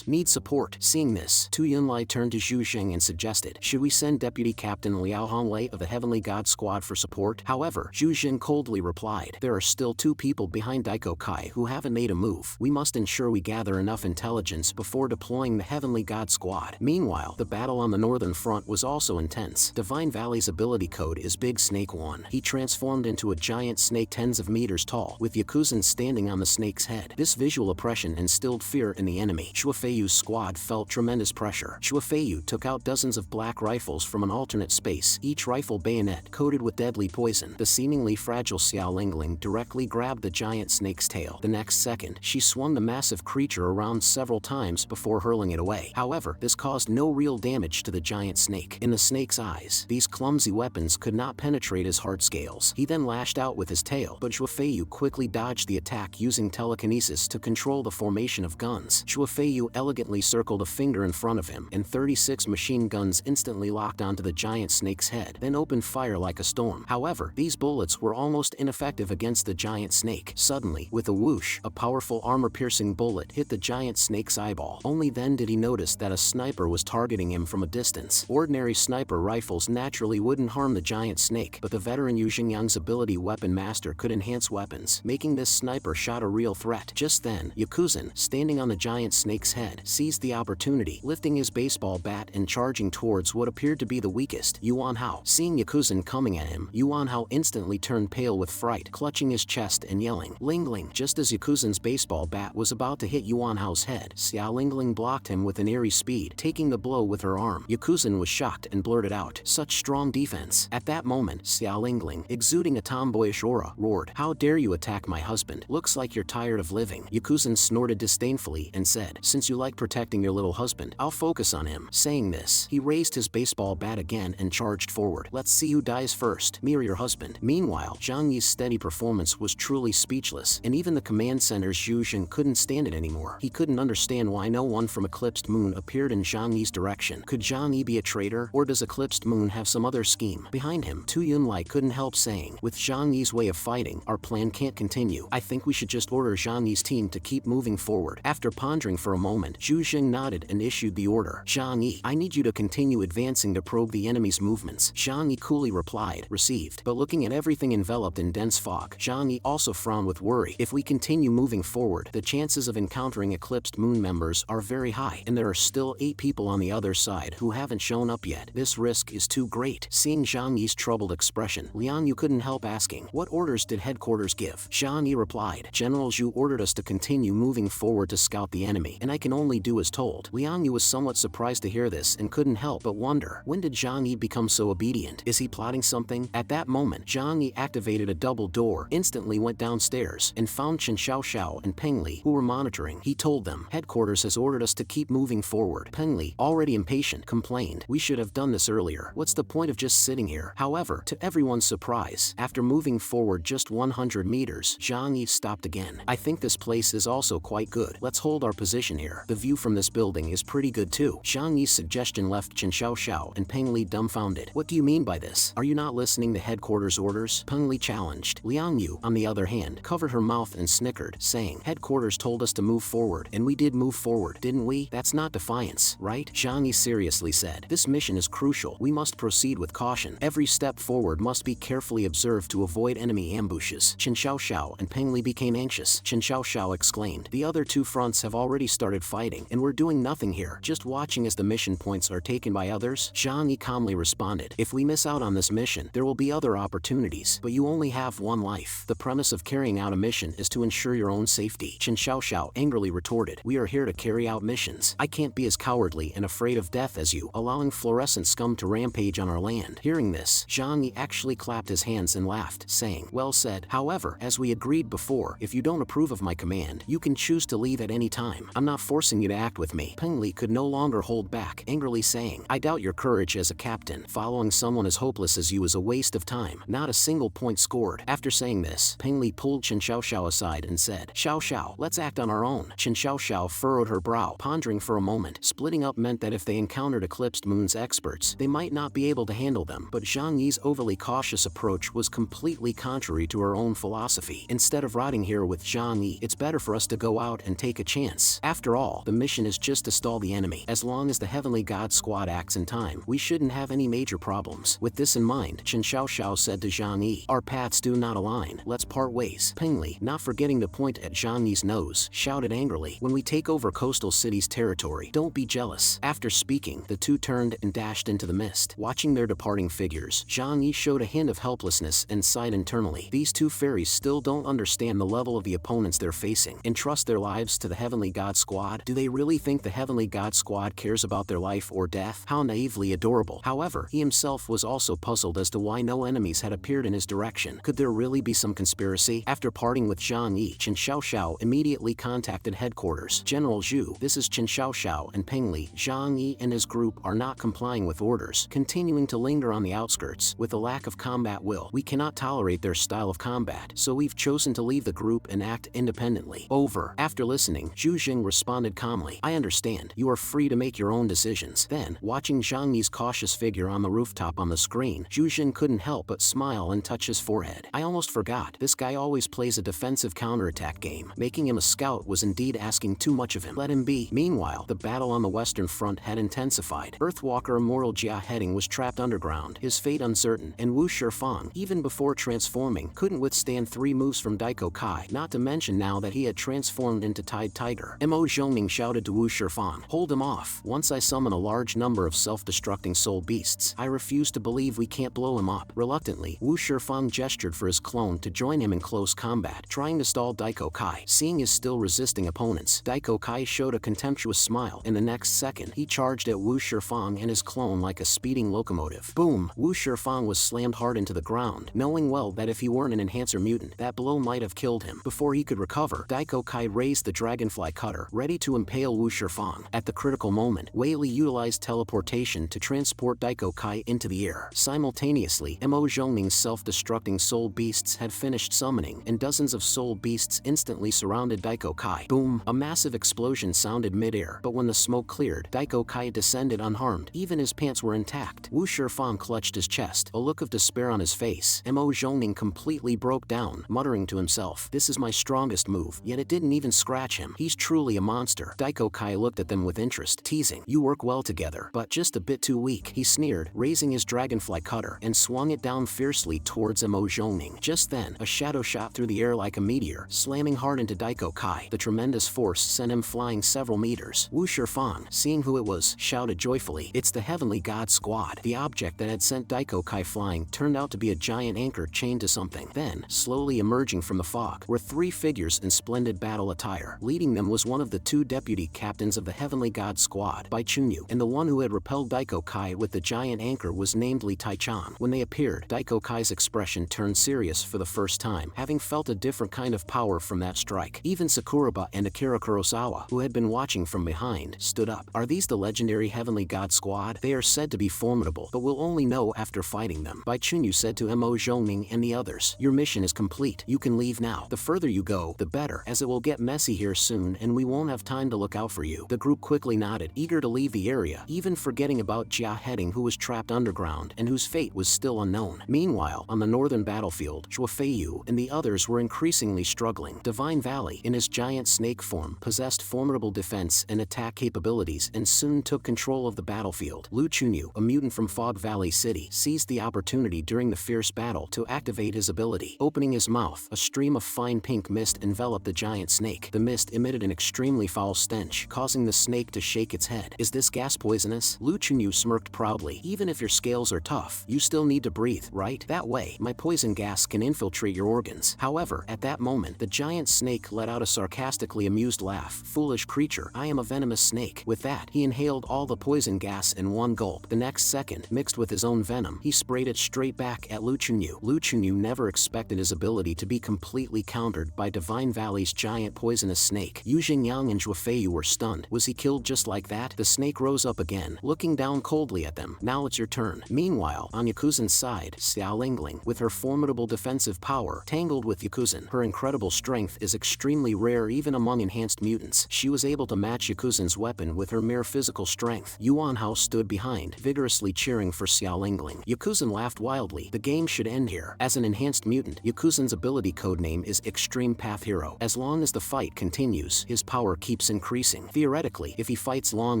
need support. Seeing this, Tu Yunlai turned to Zhu Zheng and suggested, should we send Deputy Captain Liao Honglei of the Heavenly God Squad for support? However, Zhu Zheng coldly replied, there are still 2 people behind Daiko Kai who haven't made a move. We must ensure we gather enough intelligence before deploying the Heavenly God Squad. Meanwhile, the battle on the northern front was also intense. Divine Valley's ability code is Big Snake 1. He transformed into a giant snake tens of meters tall, with Yakuzan standing on the snake's head. This visual oppression instilled fear in the enemy. Shuafeiyu's squad felt tremendous pressure. Shuafeiyu took out dozens of black rifles from an alternate space, each rifle bayonet coated with deadly poison. The seemingly fragile Xiao Lingling directly grabbed the giant snake's tail. The next second, she swung the massive creature around several times before hurling it away. However, this caused no real damage to the giant snake. In the snake's eyes, these clumsy weapons could not penetrate his heart scales. He then lashed out with his tail, but Shuafeiyu quickly dodged the attack using telekinesis to control the formation of guns. Shuafeiyu elegantly circled a finger in front of him, and 36 machine guns instantly locked onto the giant snake's head, then opened fire like a storm. However, these bullets were almost ineffective against the giant snake. Suddenly, with a whoosh, a powerful armor-piercing bullet hit the giant snake's eyeball. Only then did he notice that a sniper was targeting him from a distance. Ordinary sniper rifles naturally wouldn't harm the giant snake, but the veteran Yu Xingyang's ability weapon master could enhance weapons, making this sniper shot a real threat. Just then, Yakuzan, standing on the giant snake's head, seized the opportunity, lifting his baseball bat and charging towards what appeared to be the weakest, Yuan Hao. Seeing Yakuzan coming at him, Yuan Hao instantly turned pale with fright, clutching his chest and yelling, Lingling! Just as Yakuzan's baseball bat was about to hit Yuan Hao's head, Xiao Lingling blocked him with an eerie speed, taking the blow with her arm. Yakuzan was shocked and blurted out, such strong defense. At that moment, Xiao Lingling, exuding a tomboyish aura, roared, how dare you attack my husband? Looks like you're tired of living. Yakuzan snorted disdainfully and said, since you like protecting your little husband, I'll focus on him. Saying this, he raised his baseball bat again and charged forward. Let's see who dies first, me or your husband. Meanwhile, Jangi's steady performance was truly speechless, and even the command center's Zhu Zheng couldn't stand it anymore. He couldn't understand why no one from Eclipsed Moon appeared in Jangi's direction. Could Jangi be a traitor, or does Eclipsed Moon have some other scheme behind him? Tu Yunlai couldn't help saying, with Jangi's way of fighting, our plan can't continue. I think we should just order Jangi's team to keep moving forward. After pondering for a moment, Zhu Zheng nodded and issued the order. Jangi, I need you to continue advancing to probe the enemy's movements. Jangi coolly replied, received. But looking at everything enveloped in dense fog, Jangi also frowned with worry. If we continue moving forward, the chances of encountering Eclipsed Moon members are very high, and there are still 8 people on the other side who haven't shown up yet. This risk is too great. Seeing Zhang troubled expression, Liang Yu couldn't help asking, what orders did headquarters give? Zhang Yi replied, General Zhu ordered us to continue moving forward to scout the enemy, and I can only do as told. Liang Yu was somewhat surprised to hear this and couldn't help but wonder, when did Zhang Yi become so obedient? Is he plotting something? At that moment, Zhang Yi activated a double door, instantly went downstairs, and found Chen Xiaoxiao and Peng Li, who were monitoring. He told them, headquarters has ordered us to keep moving forward. Peng Li, already impatient, complained, we should have done this earlier. What's the point of just sitting here? However, to everyone's surprise, after moving forward just 100 meters, Zhang Yi stopped again. I think this place is also quite good. Let's hold our position here. The view from this building is pretty good too. Zhang Yi's suggestion left Chen Xiaoxiao and Peng Li dumbfounded. What do you mean by this? Are you not listening to headquarters orders? Peng Li challenged. Liang Yu, on the other hand, covered her mouth and snickered, saying, headquarters told us to move forward, and we did move forward, didn't we? That's not defiance, right? Zhang Yi seriously said, this mission is crucial. We must proceed with caution. Every step forward must be carefully observed to avoid enemy ambushes. Chen Xiaoxiao and Peng Li became anxious. Chen Xiaoxiao exclaimed, the other 2 fronts have already started started fighting, and we're doing nothing here, just watching as the mission points are taken by others? Jangi calmly responded, if we miss out on this mission, there will be other opportunities, but you only have one life. The premise of carrying out a mission is to ensure your own safety. Chen Xiaoxiao angrily retorted, we are here to carry out missions. I can't be as cowardly and afraid of death as you, allowing fluorescent scum to rampage on our land. Hearing this, Jangi actually clapped his hands and laughed, saying, well said. However, as we agreed before, if you don't approve of my command, you can choose to leave at any time. I'm not forcing you to act with me. Peng Li could no longer hold back, angrily saying, I doubt your courage as a captain. Following someone as hopeless as you is a waste of time. Not a single point scored. After saying this, Peng Li pulled Chen Xiaoxiao aside and said, Xiaoxiao, let's act on our own. Chen Xiaoxiao furrowed her brow, pondering for a moment. Splitting up meant that if they encountered Eclipsed Moon's experts, they might not be able to handle them, but Zhang Yi's overly cautious approach was completely contrary to her own philosophy. Instead of rotting here with Zhang Yi, it's better for us to go out and take a chance. After all, the mission is just to stall the enemy. As long as the Heavenly God Squad acts in time, we shouldn't have any major problems. With this in mind, Chen Xiaoxiao said to Zhang Yi, our paths do not align. Let's part ways. Peng Li, not forgetting to point at Zhang Yi's nose, shouted angrily, when we take over Coastal City's territory, don't be jealous. After speaking, the two turned and dashed into the mist. Watching their departing figures, Zhang Yi showed a hint of helplessness and sighed internally. These two fairies still don't understand the level of the opponents they're facing and trust their lives to the Heavenly God Squad. Do they really think the Heavenly God Squad cares about their life or death? How naively adorable. However, he himself was also puzzled as to why no enemies had appeared in his direction. Could there really be some conspiracy? After parting with Zhang Yi, Chen Xiaoxiao immediately contacted headquarters. General Zhu, this is Chen Xiaoxiao and Peng Li. Zhang Yi and his group are not complying with orders, continuing to linger on the outskirts. With a lack of combat will, we cannot tolerate their style of combat, so we've chosen to leave the group and act independently. Over. After listening, Zhu Jing responded calmly, I understand. You are free to make your own decisions. Then, watching Zhang Yi's cautious figure on the rooftop on the screen, Zhu Jing couldn't help but smile and touch his forehead. I almost forgot. This guy always plays a defensive counterattack game. Making him a scout was indeed asking too much of him. Let him be. Meanwhile, the battle on the western front had intensified. Earthwalker Immortal Jia Heading was trapped underground, his fate uncertain, and Wu Shifang, even before transforming, couldn't withstand 3 moves from Daiko Kai, not to mention now that he had transformed into Tide Tiger. Mo Zhongning shouted to Wu Shifang, hold him off. Once I summon a large number of self-destructing soul beasts, I refuse to believe we can't blow him up. Reluctantly, Wu Shifang gestured for his clone to join him in close combat, trying to stall Daiko Kai. Seeing his still resisting opponents, Daiko Kai showed a contemptuous smile. In the next second, he charged at Wu Shifang and his clone like a speeding locomotive. Boom! Wu Shifang was slammed hard into the ground, knowing well that if he weren't an enhancer mutant, that blow might have killed him. Before he could recover, Daiko Kai raised the dragonfly cutter, ready to impale Wu Shifang. At the critical moment, Wei Li utilized teleportation to transport Daiko Kai into the air. Simultaneously, Mo Zhongning's self-destructing soul beasts had finished summoning, and dozens of soul beasts instantly surrounded Daiko Kai. Boom! A massive explosion sounded mid-air, but when the smoke cleared, Daiko Kai descended unharmed. Even his pants were intact. Wu Shifang clutched his chest, a look of despair on his face. Mo Zhongning completely broke down, muttering to himself, this is my strongest move, yet it didn't even scratch him. He's truly a monster. Daiko Kai looked at them with interest, teasing, you work well together, but just a bit too weak. He sneered, raising his dragonfly cutter, and swung it down fiercely towards Mo Zhongning. Just then, a shadow shot through the air like a meteor, slamming hard into Daiko Kai. The tremendous force sent him flying several meters. Wu Shifang, seeing who it was, shouted joyfully, it's the Heavenly God Squad. The object that had sent Daiko Kai flying turned out to be a giant anchor chained to something. Then, slowly emerging from the fog, were 3 figures in splendid battle attire. Leading them was one of the 2 deputy captains of the Heavenly God Squad, Bai Chunyu, and the one who had repelled Daiko Kai with the giant anchor was named Li Taichan. When they appeared, Daiko Kai's expression turned serious for the first time, having felt a different kind of power from that strike. Even Sakuraba and Akira Kurosawa, who had been watching from behind, stood up. Are these the legendary Heavenly God Squad? They are said to be formidable, but we'll only know after fighting them. Bai Chunyu said to Mo Zhongning and the others, your mission is complete. You can leave now. The further you go, the better, as it will get messy here soon and we won't have time to look out for you. The group quickly nodded, eager to leave the area, even forgetting about Jia Heading, who was trapped underground and whose fate was still unknown. Meanwhile, on the northern battlefield, Zhuo Feiyu and the others were increasingly struggling. Divine Valley, in his giant snake form, possessed formidable defense and attack capabilities and soon took control of the battlefield. Lu Chunyu, a mutant from Fog Valley City, seized the opportunity during the fierce battle to activate his ability. Opening his mouth, a stream of fine pink mist enveloped the giant snake. The mist emitted an extremely extremely foul stench, causing the snake to shake its head. "Is this gas poisonous?" Lu Chunyu smirked proudly. "Even if your scales are tough, you still need to breathe, right? That way, my poison gas can infiltrate your organs." However, at that moment, the giant snake let out a sarcastically amused laugh. "Foolish creature, I am a venomous snake." With that, he inhaled all the poison gas in one gulp. The next second, mixed with his own venom, he sprayed it straight back at Lu Chunyu. Lu Chunyu never expected his ability to be completely countered by Divine Valley's giant poisonous snake. Yu Xingyang and Zhuo Feiyu were stunned. Was he killed just like that? The snake rose up again, looking down coldly at them. "Now it's your turn." Meanwhile, on Yakuzen's side, Xiao Lingling, with her formidable defensive power, tangled with Yakuzen. Her incredible strength is extremely rare even among enhanced mutants. She was able to match Yakuzen's weapon with her mere physical strength. Yuan Hao stood behind, vigorously cheering for Xiao Lingling. Yakuzen laughed wildly. The game should end here. As an enhanced mutant, Yakuzen's ability codename is Extreme Path Hero. As long as the fight continues, his power keeps increasing. Theoretically, if he fights long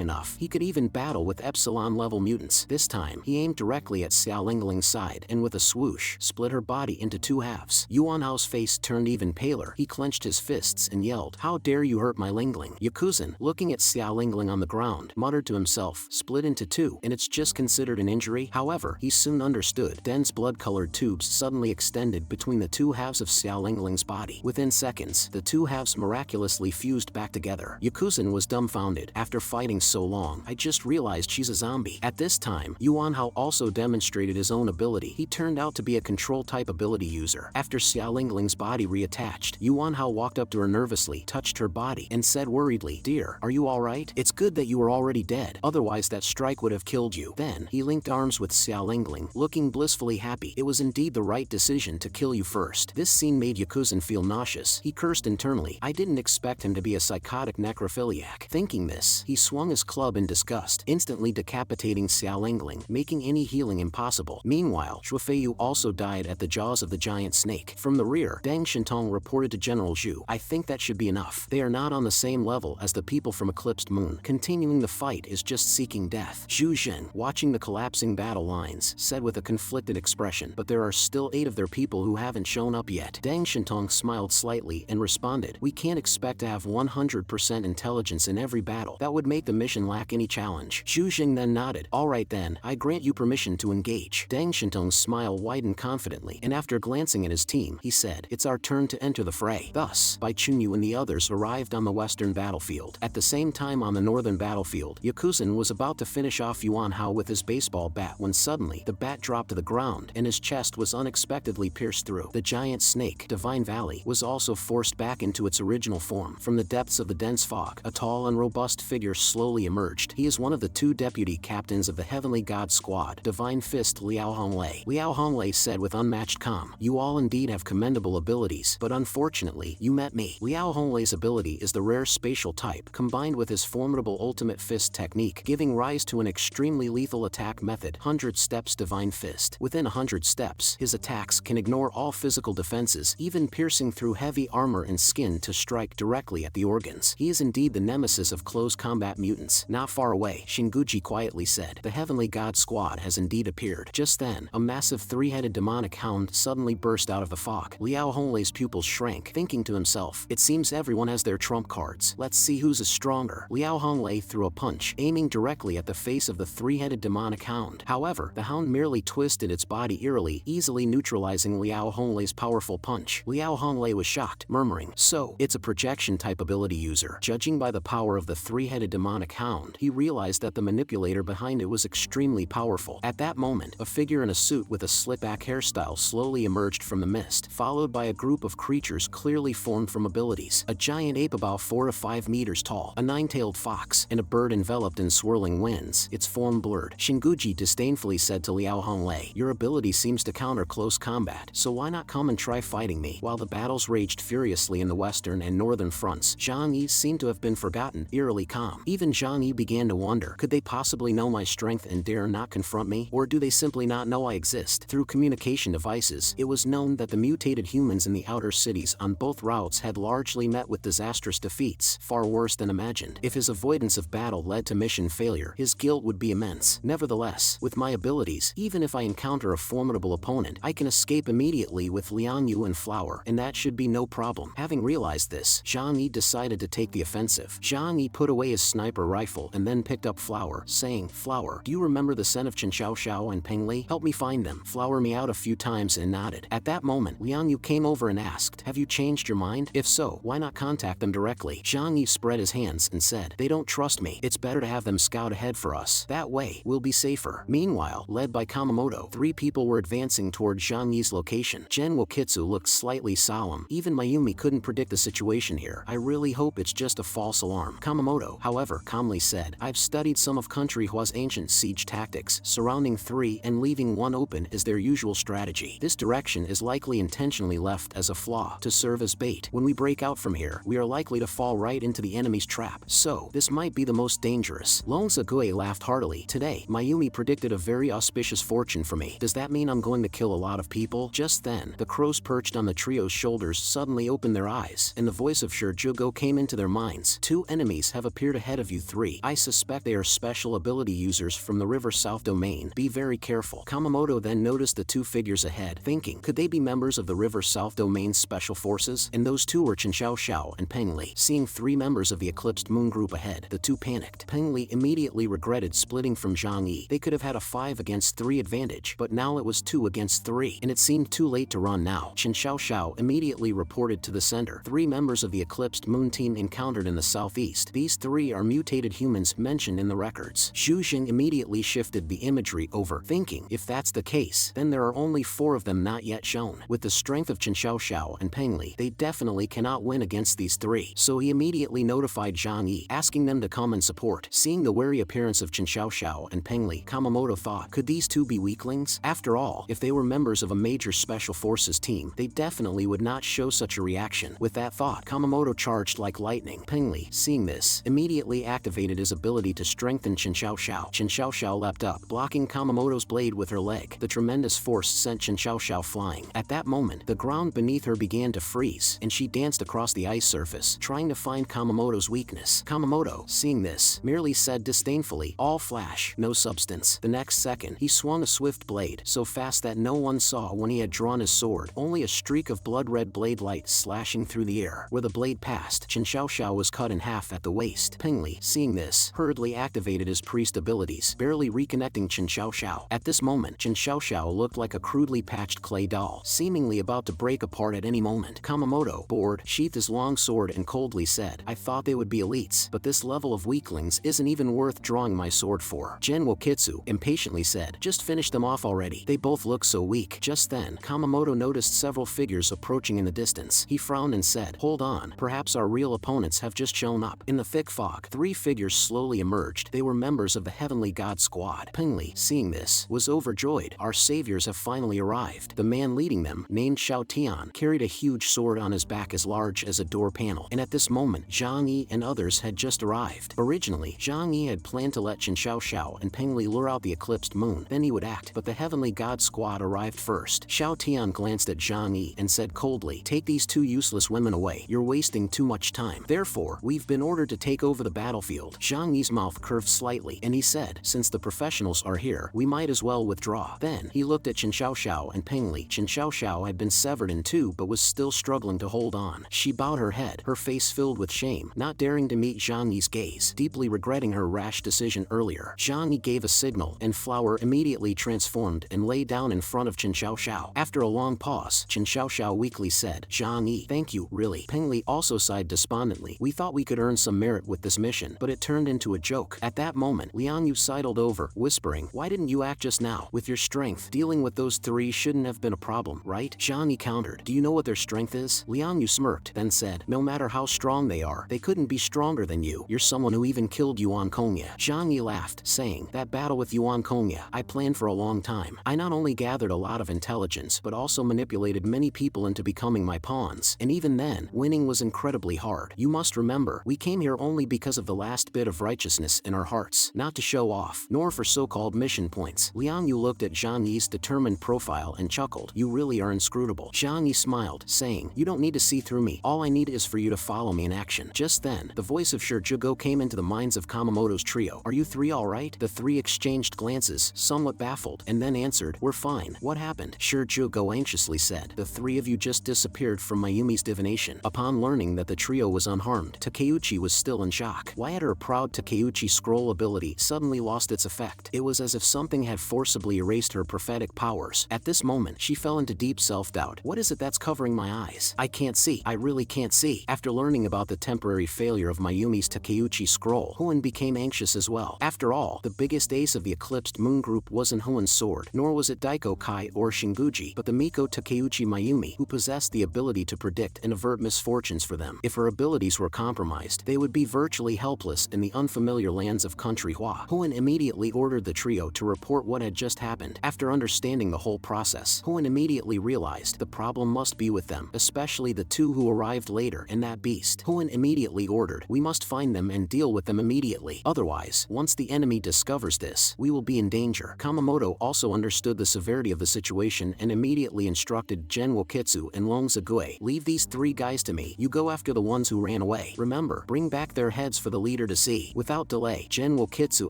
enough, he could even battle with Epsilon-level mutants. This time, he aimed directly at Xiao Lingling's side, and with a swoosh, split her body into two halves. Yuan Hao's face turned even paler. He clenched his fists and yelled, "How dare you hurt my Lingling?" Yakuzen, looking at Xiao Lingling on the ground, muttered to himself, "Split into two, and it's just considered an injury?" However, he soon understood. Dense blood-colored tubes suddenly extended between the two halves of Xiao Lingling's body. Within seconds, the two halves miraculously fused back together. Yakuzen was dumbfounded. After fighting so long, I just realized she's a zombie. At this time, Yuan Hao also demonstrated his own ability. He turned out to be a control-type ability user. After Xiao Lingling's body reattached, Yuan Hao walked up to her nervously, touched her body, and said worriedly, "Dear, are you alright? It's good that you were already dead. Otherwise that strike would have killed you." Then, he linked arms with Xiao Lingling, looking blissfully happy. "It was indeed the right decision to kill you first." This scene made Yakuzen feel nauseous. He cursed internally. I didn't expect him to be a psychotic necrophiliac. Thinking this, he swung his club in disgust, instantly decapitating Xiao Lingling, making any healing impossible. Meanwhile, Zhuo Feiyu also died at the jaws of the giant snake. From the rear, Deng Shintong reported to General Zhu, "I think that should be enough. They are not on the same level as the people from Eclipsed Moon. Continuing the fight is just seeking death." Zhu Zhen, watching the collapsing battle lines, said with a conflicted expression, "But there are still 8 of their people who haven't shown up yet." Deng Shintong smiled slightly and responded, "We can't expect to have 100% intelligence in every battle. That would make the mission lack any challenge." Zhu Jing then nodded. "All right then, I grant you permission to engage." Deng Shintong's smile widened confidently, and after glancing at his team, he said, "It's our turn to enter the fray." Thus, Bai Chunyu and the others arrived on the western battlefield. At the same time on the northern battlefield, Yakuzen was about to finish off Yuan Hao with his baseball bat when suddenly, the bat dropped to the ground, and his chest was unexpectedly pierced through. The giant snake, Divine Valley, was also forced back into its original form. From the depths of the dense fog, a tall and robust figure slowly emerged. He is one of the 2 deputy captains of the Heavenly God Squad, Divine Fist Liao Honglei. Liao Honglei said with unmatched calm, "You all indeed have commendable abilities, but unfortunately, you met me." Liao Honglei's ability is the rare spatial type, combined with his formidable ultimate fist technique, giving rise to an extremely lethal attack method, 100 Steps Divine Fist. Within 100 steps, his attacks can ignore all physical defenses, even piercing through heavy armor and skin to strike directly at the organs. He is indeed the nemesis of close combat mutants. Not far away, Shinguji quietly said, "The Heavenly God Squad has indeed appeared." Just then, a massive 3-headed demonic hound suddenly burst out of the fog. Liao Honglei's pupils shrank, thinking to himself, "It seems everyone has their trump cards. Let's see who's stronger." Liao Honglei threw a punch, aiming directly at the face of the 3-headed demonic hound. However, the hound merely twisted its body eerily, easily neutralizing Liao Honglei's powerful punch. Liao Honglei was shocked, murmuring, "So, it's a projection-type ability user." Judging by the power of the 3-headed demonic hound, he realized that the manipulator behind it was extremely powerful. At that moment, a figure in a suit with a slick-back hairstyle slowly emerged from the mist, followed by a group of creatures clearly formed from abilities. A giant ape about 4 to 5 meters tall, a 9-tailed fox, and a bird enveloped in swirling winds, its form blurred. Shinguji disdainfully said to Liao Honglei, "Your ability seems to counter close combat, so why not come and try fighting me?" While the battles raged furiously in the western and northern fronts, Jangi seemed to have been forgotten, eerily calm. Even Jangi began to wonder, could they possibly know my strength and dare not confront me? Or do they simply not know I exist? Through communication devices, it was known that the mutated humans in the outer cities on both routes had largely met with disastrous defeats, far worse than imagined. If his avoidance of battle led to mission failure, his guilt would be immense. Nevertheless, with my abilities, even if I encounter a formidable opponent, I can escape immediately with Liang Yu and Flower, and that should be no problem. Having realized this, Zhang Yi decided to take the offensive. Jangi put away his sniper rifle and then picked up Flower, saying, "Flower, do you remember the scent of Chen Xiao and Peng Li? Help me find them." Flower meowed a few times and nodded. At that moment, Liang Yu came over and asked, "Have you changed your mind? If so, why not contact them directly?" Jangi spread his hands and said, "They don't trust me. It's better to have them scout ahead for us. That way, we'll be safer." Meanwhile, led by Kamemoto, 3 people were advancing toward Zhangyi's location. Gen Wokitsu looked slightly solemn. Even Mayumi couldn't predict the situation here. "I really hope it's just a false alarm." Kamemoto, however, calmly said, "I've studied some of Country Hua's ancient siege tactics. Surrounding 3 and leaving 1 open is their usual strategy. This direction is likely intentionally left as a flaw to serve as bait. When we break out from here, we are likely to fall right into the enemy's trap. So, this might be the most dangerous." Long Zagui laughed heartily. "Today, Mayumi predicted a very auspicious fortune for me. Does that mean I'm going to kill a lot of people?" Just then, the crows perched on the trio's shoulders suddenly opened their eyes, and the voice of Shirjugo came into their minds. "2 enemies have appeared ahead of you 3. I suspect they are special ability users from the River South domain. Be very careful." Kamemoto then noticed the 2 figures ahead, thinking, could they be members of the River South domain's special forces? And those 2 were Chen Xiao and Peng Li. Seeing 3 members of the Eclipsed Moon group ahead, the 2 panicked. Peng Li immediately regretted splitting from Jangi. They could have had a 5 against 3 advantage, but now it was 2 against 3, and it seemed too late to run now. Chen Xiao immediately reported to the center. 3 members of the Eclipsed Moon team encountered in the southeast. These 3 are mutated humans mentioned in the records. Xu Jing immediately shifted the imagery over, thinking, if that's the case, then there are only 4 of them not yet shown. With the strength of Chen Xiao and Peng Li, they definitely cannot win against these 3. So he immediately notified Zhang Yi, asking them to come and support. Seeing the wary appearance of Chen Xiao and Peng Li, Kamemoto thought, could these 2 be weaklings? After all, if they were members of a major special forces team, they definitely would not show such a reaction. With that thought, Kamemoto charged like lightning. Peng Li, seeing this, immediately activated his ability to strengthen Chen Xiao. Chen Xiao leapt up, blocking Kamemoto's blade with her leg. The tremendous force sent Chen Xiao flying. At that moment, the ground beneath her began to freeze, and she danced across the ice surface, trying to find Kamemoto's weakness. Kamemoto, seeing this, merely said disdainfully, "All flash, no substance." The next second, he swung a swift blade, so fast that no one saw when he had drawn his sword, only a streak of blood-red blade light slashing through the air. Where the blade passed, Chen Xiao was cut in half at the waist. Peng Li, seeing this, hurriedly activated his priest abilities, barely reconnecting Chen Xiao. At this moment, Chen Xiao looked like a crudely patched clay doll, seemingly about to break apart at any moment. Kamemoto, bored, sheathed his long sword and coldly said, "I thought they would be elites, but this level of weaklings isn't even worth drawing my sword for." Gen Wokitsu impatiently said, "Just finish them off already. They both look so weak." Just then, Kamemoto noticed several figures approaching in the distance. He frowned and said, "Hold on, perhaps our real opponents have just shown up." In the thick fog, 3 figures slowly emerged. They were members of the Heavenly God Squad. Peng Li, seeing this, was overjoyed. "Our saviors have finally arrived." The man leading them, named Xiao Tian, carried a huge sword on his back as large as a door panel, and at this moment, Zhang Yi and others had just arrived. Originally, Zhang Yi had planned to let Chen Xiao and Peng Li lure out the Eclipsed Moon, then he would act, but the Heavenly God Squad arrived first. Xiao Tian glanced at Zhang Yi and said coldly, "Take these 2 useless women away. You're wasting too much time. Therefore, we've been ordered to take over the battlefield." Zhang Yi's mouth curved slightly, and he said, "Since the professionals are here, we might as well withdraw." Then, he looked at Chen Xiao and Peng Li. Chen Xiao had been severed in 2 but was still struggling to hold on. She bowed her head, her face filled with shame, not daring to meet Zhang Yi's gaze, deeply regretting her rash decision earlier. Zhang Yi gave a signal, and Flower immediately transformed and lay down in front of Chen Xiao. After a long pause, Chen Xiao weakly said, "Zhang Yi, thank you, really." Peng Li also sighed despondently. "We thought we could earn some merit with this mission, but it turned into a joke." At that moment, Liang Yu sidled over, whispering, "Why didn't you act just now? With your strength, dealing with those 3 shouldn't have been a problem, right?" Zhang Yi countered, "Do you know what their strength is?" Liang Yu smirked, then said, "No matter how strong they are, they couldn't be stronger than you. You're someone who even killed Yuan Kongya." Zhang Yi laughed, saying, "That battle with Yuan Kongya, I planned for a long time. I not only gathered a lot of intelligence, but also manipulated many people into becoming my pawns. And even then, winning was incredibly hard. You must remember, we came here only because of the last bit of righteousness in our hearts, not to show off, nor for so-called mission points." Liang Yu looked at Zhang Yi's determined profile and chuckled, "You really are inscrutable." Zhang Yi smiled, saying, "You don't need to see through me. All I need is for you to follow me in action." Just then, the voice of Shirjugo came into the minds of Kamemoto's trio. "Are you 3 alright?" The 3 exchanged glances, somewhat baffled, and then answered, "We're fine. What happened?" Shirjugo anxiously said, "The 3 of you just disappeared from Mayumi's divination." Upon learning that the trio was was unharmed. Takeuchi was still in shock. Why had her proud Takeuchi scroll ability suddenly lost its effect? It was as if something had forcibly erased her prophetic powers. At this moment, she fell into deep self-doubt. What is it that's covering my eyes? I can't see. I really can't see. After learning about the temporary failure of Mayumi's Takeuchi scroll, Hoenn became anxious as well. After all, the biggest ace of the Eclipsed Moon group wasn't Hoenn's sword, nor was it Daiko Kai or Shinguji, but the Miko Takeuchi Mayumi, who possessed the ability to predict and avert misfortunes for them. If her abilities were compromised, they would be virtually helpless in the unfamiliar lands of Country Hua. Hoenn immediately ordered the trio to report what had just happened. After understanding the whole process, Hoenn immediately realized the problem must be with them, especially the two who arrived later and that beast. Hoenn immediately ordered, "We must find them and deal with them immediately. Otherwise, once the enemy discovers this, we will be in danger." Kamamoto also understood the severity of the situation and immediately instructed Gen Wakitsu and Long Zagui, "Leave these three guys to me. You go after the ones who ran away. Remember, bring back their heads for the leader to see." Without delay, Gen Wakitsu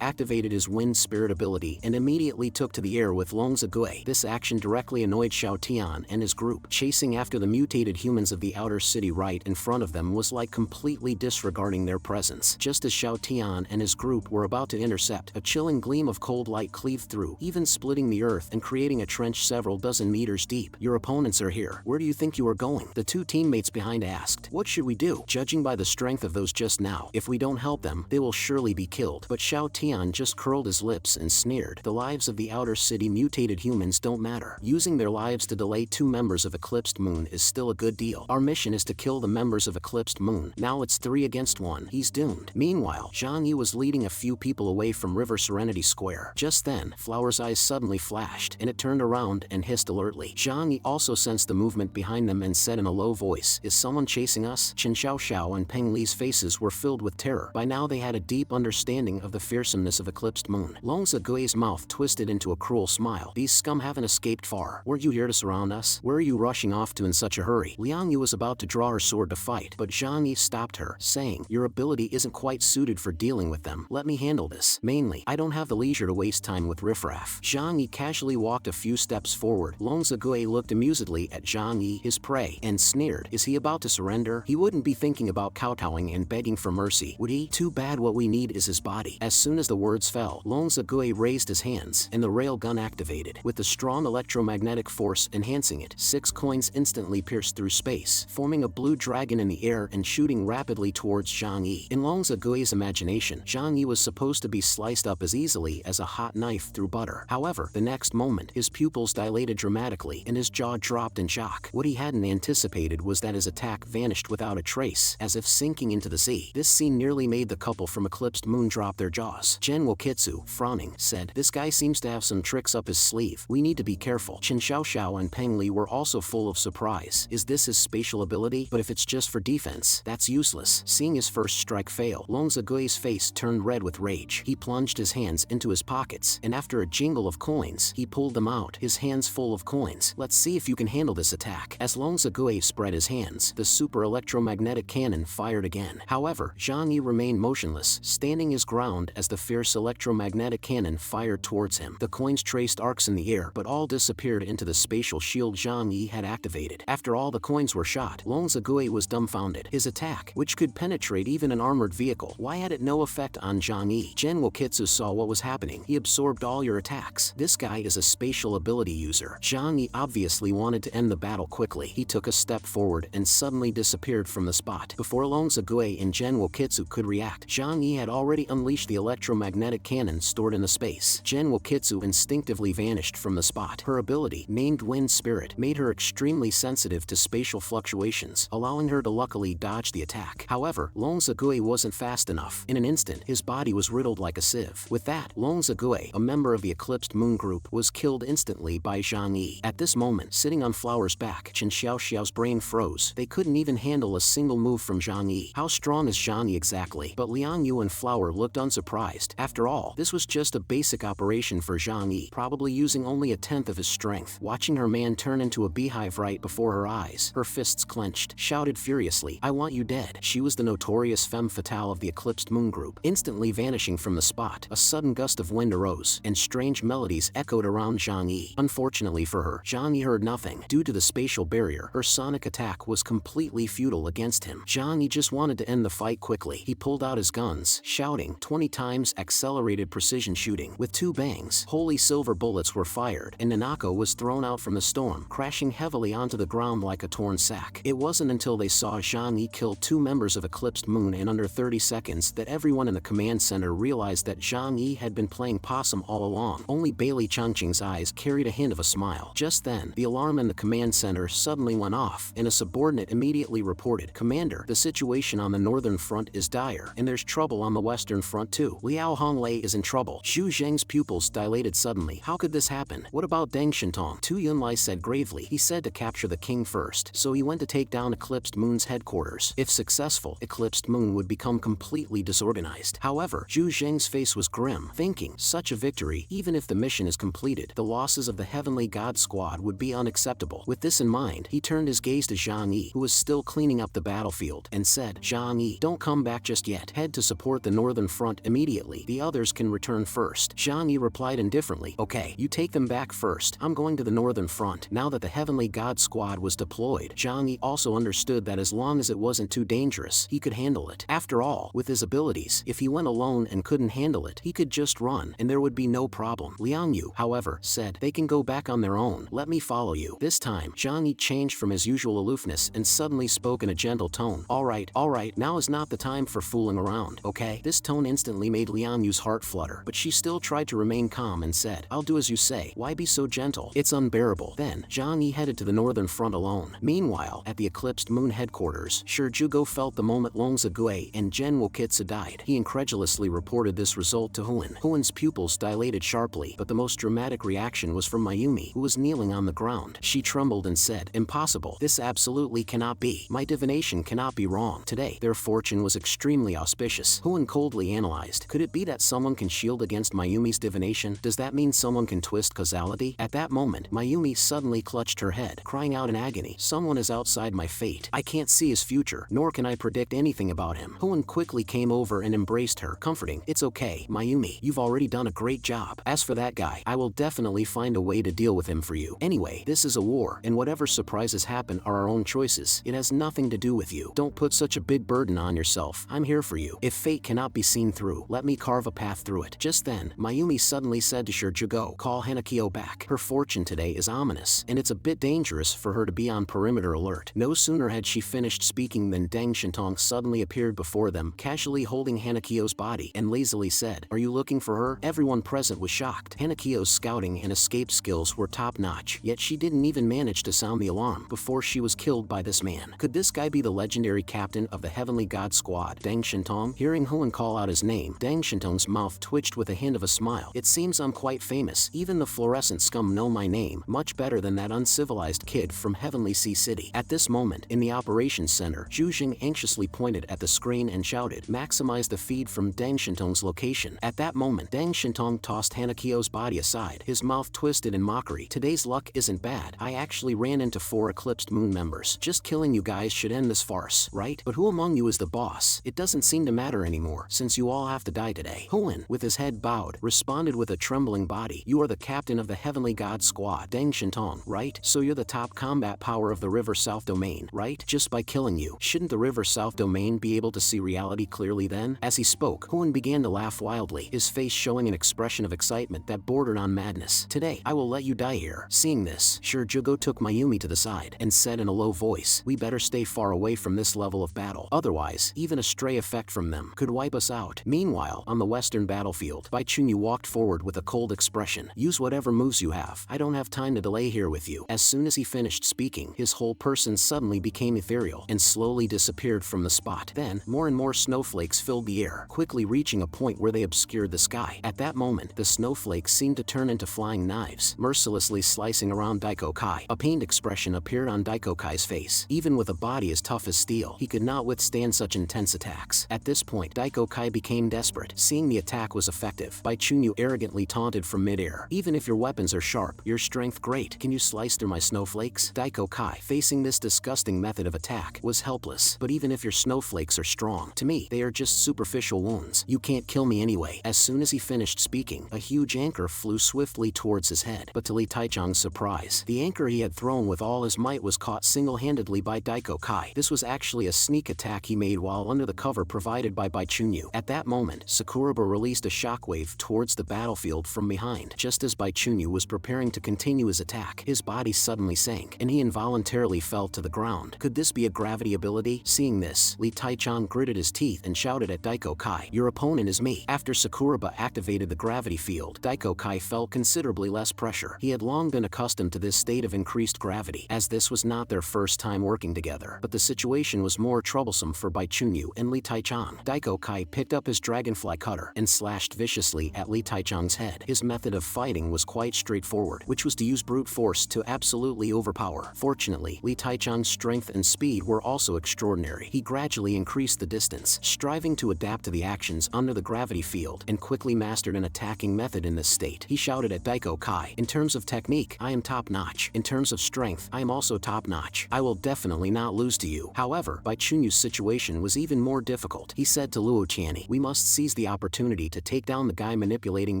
activated his wind spirit ability and immediately took to the air with Long Zagui. This action directly annoyed Xiao Tian and his group. Chasing after the mutated humans of the outer city right in front of them was like completely disregarding their presence. Just as Xiao Tian and his group were about to intercept, a chilling gleam of cold light cleaved through, even splitting the earth and creating a trench several dozen meters deep. "Your opponents are here. Where do you think you are going?" The two teammates behind asked. "What should we do? Judging by the strength of those just now, if we don't help them, they will surely be killed." But Xiao Tian just curled his lips and sneered. "The lives of the outer city mutated humans don't matter. Using their lives to delay two members of Eclipsed Moon is still a good deal. Our mission is to kill the members of Eclipsed Moon. Now it's 3 against 1. He's doomed." Meanwhile, Jangi was leading a few people away from River Serenity Square. Just then, Flower's eyes suddenly flashed, and it turned around and hissed alertly. Jangi also sensed the movement behind them and said in a low voice, "Is someone chasing us?" Chen Xiaoxiao and Peng Li's faces were filled with terror. By now they had a deep understanding of the fearsomeness of Eclipsed Moon. Long Zagui's mouth twisted into a cruel smile. "These scum haven't escaped far. Weren't you here to surround us? Where are you rushing off to in such a hurry?" Liang Yu was about to draw her sword to fight, but Zhang Yi stopped her, saying, "Your ability isn't quite suited for dealing with them. Let me handle this. Mainly, I don't have the leisure to waste time with riffraff." Zhang Yi casually walked a few steps forward. Long Zagui looked amusedly at Zhang Yi, his prey, and sneered. Is he about to surrender? He wouldn't be thinking about kowtowing and begging for mercy, would he? Too bad, what we need is his body. As soon as the words fell, Long Zagui raised his hands, and the rail gun activated. With the strong electromagnetic force enhancing it, 6 coins instantly pierced through space, forming a blue dragon in the air and shooting rapidly towards Zhang Yi. In Long Zagui's imagination, Zhang Yi was supposed to be sliced up as easily as a hot knife through butter. However, the next moment, his pupils dilated dramatically and his jaw dropped in shock. What he hadn't anticipated was that his attack vanished without a trace, as if sinking into the sea. This scene nearly made the couple from Eclipsed Moon drop their jaws. Gen Wakitsu, frowning, said, "This guy seems to have some tricks up his sleeve. We need to be careful." Chen Xiaoxiao and Peng Li were also full of surprise. Is this his spatial ability? But if it's just for defense, that's useless. Seeing his first strike fail, Long Zagui's face turned red with rage. He plunged his hands into his pockets, and after a jingle of coins, he pulled them out, his hands full of coins. "Let's see if you can handle this attack." As Long Zagui spread his hands, the super electromagnetic cannon fired again. However, Zhang Yi remained motionless, standing his ground as the fierce electromagnetic cannon fired towards him. The coins traced arcs in the air, but all disappeared into the spatial shield Zhang Yi had activated. After all the coins were shot, Long Zagui was dumbfounded. His attack, which could penetrate even an armored vehicle, why had it no effect on Zhang Yi? Gen Wakitsu saw what was happening. "He absorbed all your attacks. This guy is a spatial ability user." Zhang Yi obviously wanted to end the battle quickly. He took a step forward and suddenly disappeared from the spot. Before Long Zagui and Gen Wakitsu could react, Zhang Yi had already unleashed the electromagnetic cannon stored in the space. Gen Wakitsu instinctively vanished from the spot. Her ability, named Wind Spirit, made her extremely sensitive to spatial fluctuations, allowing her to luckily dodge the attack. However, Long Zagui wasn't fast enough. In an instant, his body was riddled like a sieve. With that, Long Zagui, a member of the Eclipsed Moon group, was killed instantly by Zhang Yi. At this moment, sitting on Flower's back, Chen Xiaoxiao's brain froze. They couldn't even handle a single move from Zhang Yi. How strong is Zhang Yi exactly? But Liang Yu and Flower looked unsurprised. After all, this was just a basic operation for Zhang Yi, probably using only a tenth of his strength. Watching her man turn into a beehive right before her eyes, her fists clenched, shouted furiously, "I want you dead." She was the notorious femme fatale of the Eclipsed Moon group. Instantly vanishing from the spot, a sudden gust of wind arose, and strange melodies echoed around Zhang Yi. Unfortunately for her, Zhang Yi heard nothing. Due to the spatial barrier, her sonic attack was completely futile against him. him. Jangi just wanted to end the fight quickly. He pulled out his guns, shouting 20 times accelerated precision shooting. With 2 bangs, holy silver bullets were fired, and Nanako was thrown out from the storm, crashing heavily onto the ground like a torn sack. It wasn't until they saw Jangi kill 2 members of Eclipsed Moon in under 30 seconds that everyone in the command center realized that Jangi had been playing possum all along. Only Bailey Changqing's eyes carried a hint of a smile. Just then, the alarm in the command center suddenly went off, and a subordinate immediately reported, "Commander, the situation on the northern front is dire, and there's trouble on the western front too. Liao Honglei is in trouble." Zhu Zheng's pupils dilated suddenly. How could this happen? What about Deng Shintong? Tu Yunlai said gravely. He said to capture the king first, so he went to take down Eclipsed Moon's headquarters. If successful, Eclipsed Moon would become completely disorganized. However, Zhu Zheng's face was grim, thinking, such a victory, even if the mission is completed, the losses of the Heavenly God Squad would be unacceptable. With this in mind, he turned his gaze to Jangi, who was still cleaning up the battlefield, and said, "Jangi, don't come back just yet. Head to support the northern front immediately. The others can return first." Jangi replied indifferently, "Okay, you take them back first. I'm going to the northern front." Now that the Heavenly God Squad was deployed, Jangi also understood that as long as it wasn't too dangerous, he could handle it. After all, with his abilities, if he went alone and couldn't handle it, he could just run, and there would be no problem. Liang Yu, however, said, "They can go back on their own. Let me follow you." This time, Jangi changed from his usual aloofness and suddenly spoke in a gentle tone. All right, now is not the time for fooling around, okay?" This tone instantly made Liang Yu's heart flutter, but she still tried to remain calm and said, "I'll do as you say. Why be so gentle? It's unbearable." Then, Jangi headed to the northern front alone. Meanwhile, at the Eclipsed Moon headquarters, Jugo felt the moment Long Zagui and Jen Wokitsa died. He incredulously reported this result to Huan. Huan's pupils dilated sharply, but the most dramatic reaction was from Mayumi, who was kneeling on the ground. She trembled and said, "Impossible. This absolutely cannot be. My divination cannot be wrong. Today, their fortune was extremely auspicious." Huan coldly analyzed, "Could it be that someone can shield against Mayumi's divination? Does that mean someone can twist causality?" At that moment, Mayumi suddenly clutched her head, crying out in agony, "Someone is outside my fate. I can't see his future, nor can I predict anything about him." Huan quickly came over and embraced her, comforting, "It's okay, Mayumi. You've already done a great job. As for that guy, I will definitely find a way to deal with him for you. Anyway, this is a war, and whatever surprises happen are our own choices. It has nothing to do with you. Don't put such a big burden on yourself. I'm here for you. If fate cannot be seen through, let me carve a path through it." Just then, Mayumi suddenly said to Jugo, "Call Hanakyo back. Her fortune today is ominous, and it's a bit dangerous for her to be on perimeter alert." No sooner had she finished speaking than Deng Shintong suddenly appeared before them, casually holding Hanakyo's body, and lazily said, "Are you looking for her?" Everyone present was shocked. Hanakyo's scouting and escape skills were top-notch, yet she didn't even manage to sound the alarm before she was killed by this man. Could this guy be the legendary captain of the Heavenly God Squad, Deng Shintong? Hearing Huan call out his name, Deng Shintong's mouth twitched with a hint of a smile. "It seems I'm quite famous. Even the fluorescent scum know my name much better than that uncivilized kid from Heavenly Sea City." At this moment, in the operations center, Zhu Jing anxiously pointed at the screen and shouted, "Maximize the feed from Deng Shintong's location." At that moment, Deng Shintong tossed Hanakyo's body aside, his mouth twisted in mockery. "Today's luck isn't bad. I actually ran into 4 Eclipsed Moon members. Just killing you guys should end this farce, right? But who among you is the boss? It doesn't seem to matter anymore, since you all have to die today." Huan, with his head bowed, responded with a trembling body, "You are the captain of the Heavenly God Squad, Deng Shintong, right? So you're the top combat power of the River South Domain, right? Just by killing you, shouldn't the River South Domain be able to see reality clearly then?" As he spoke, Huan began to laugh wildly, his face showing an expression of excitement that bordered on madness. "Today, I will let you die here." Seeing this, Jugo took Mayumi to the side and said in a low voice, "We better stay far away from this level of battle. Otherwise, even a stray effect from them could wipe us out." Meanwhile, on the western battlefield, Bai Chunyu walked forward with a cold expression. "Use whatever moves you have. I don't have time to delay here with you." As soon as he finished speaking, his whole person suddenly became ethereal and slowly disappeared from the spot. Then, more and more snowflakes filled the air, quickly reaching a point where they obscured the sky. At that moment, the snowflakes seemed to turn into flying knives, mercilessly slicing around Daiko Kai. A pained expression appeared on Daiko Kai's face. Even with a body as tough as steel, he could not withstand such intense attacks. At this point, Daiko Kai became desperate. Seeing the attack was effective, Bai Chunyu arrogantly taunted from midair, "Even if your weapons are sharp, your strength great. Can you slice through my snowflakes?" Daiko Kai, facing this disgusting method of attack, was helpless. "But even if your snowflakes are strong, to me, they are just superficial wounds. You can't kill me anyway." As soon as he finished speaking, a huge anchor flew swiftly towards his head. But to Li Taichung's surprise, the anchor he had thrown with all his might was caught single-handedly by Daiko Kai. This was was actually a sneak attack he made while under the cover provided by Baichunyu. At that moment, Sakuraba released a shockwave towards the battlefield from behind. Just as Baichunyu was preparing to continue his attack, his body suddenly sank, and he involuntarily fell to the ground. Could this be a gravity ability? Seeing this, Lee Taichung gritted his teeth and shouted at Daiko Kai, "Your opponent is me." After Sakuraba activated the gravity field, Daiko Kai felt considerably less pressure. He had long been accustomed to this state of increased gravity, as this was not their first time working together. But the situation was more troublesome for Baichunyu and Lee Taichung. Daiko Kai picked up his dragonfly cutter and slashed viciously at Lee Taichung's head. His method of fighting was quite straightforward, which was to use brute force to absolutely overpower. Fortunately, Lee Taichung's strength and speed were also extraordinary. He gradually increased the distance, striving to adapt to the actions under the gravity field, and quickly mastered an attacking method in this state. He shouted at Daiko Kai, "In terms of technique, I am top-notch. In terms of strength, I am also top-notch. I will definitely not lose to you." However, Baichunyu's situation was even more difficult. He said to Luo Qianni, "We must seize the opportunity to take down the guy manipulating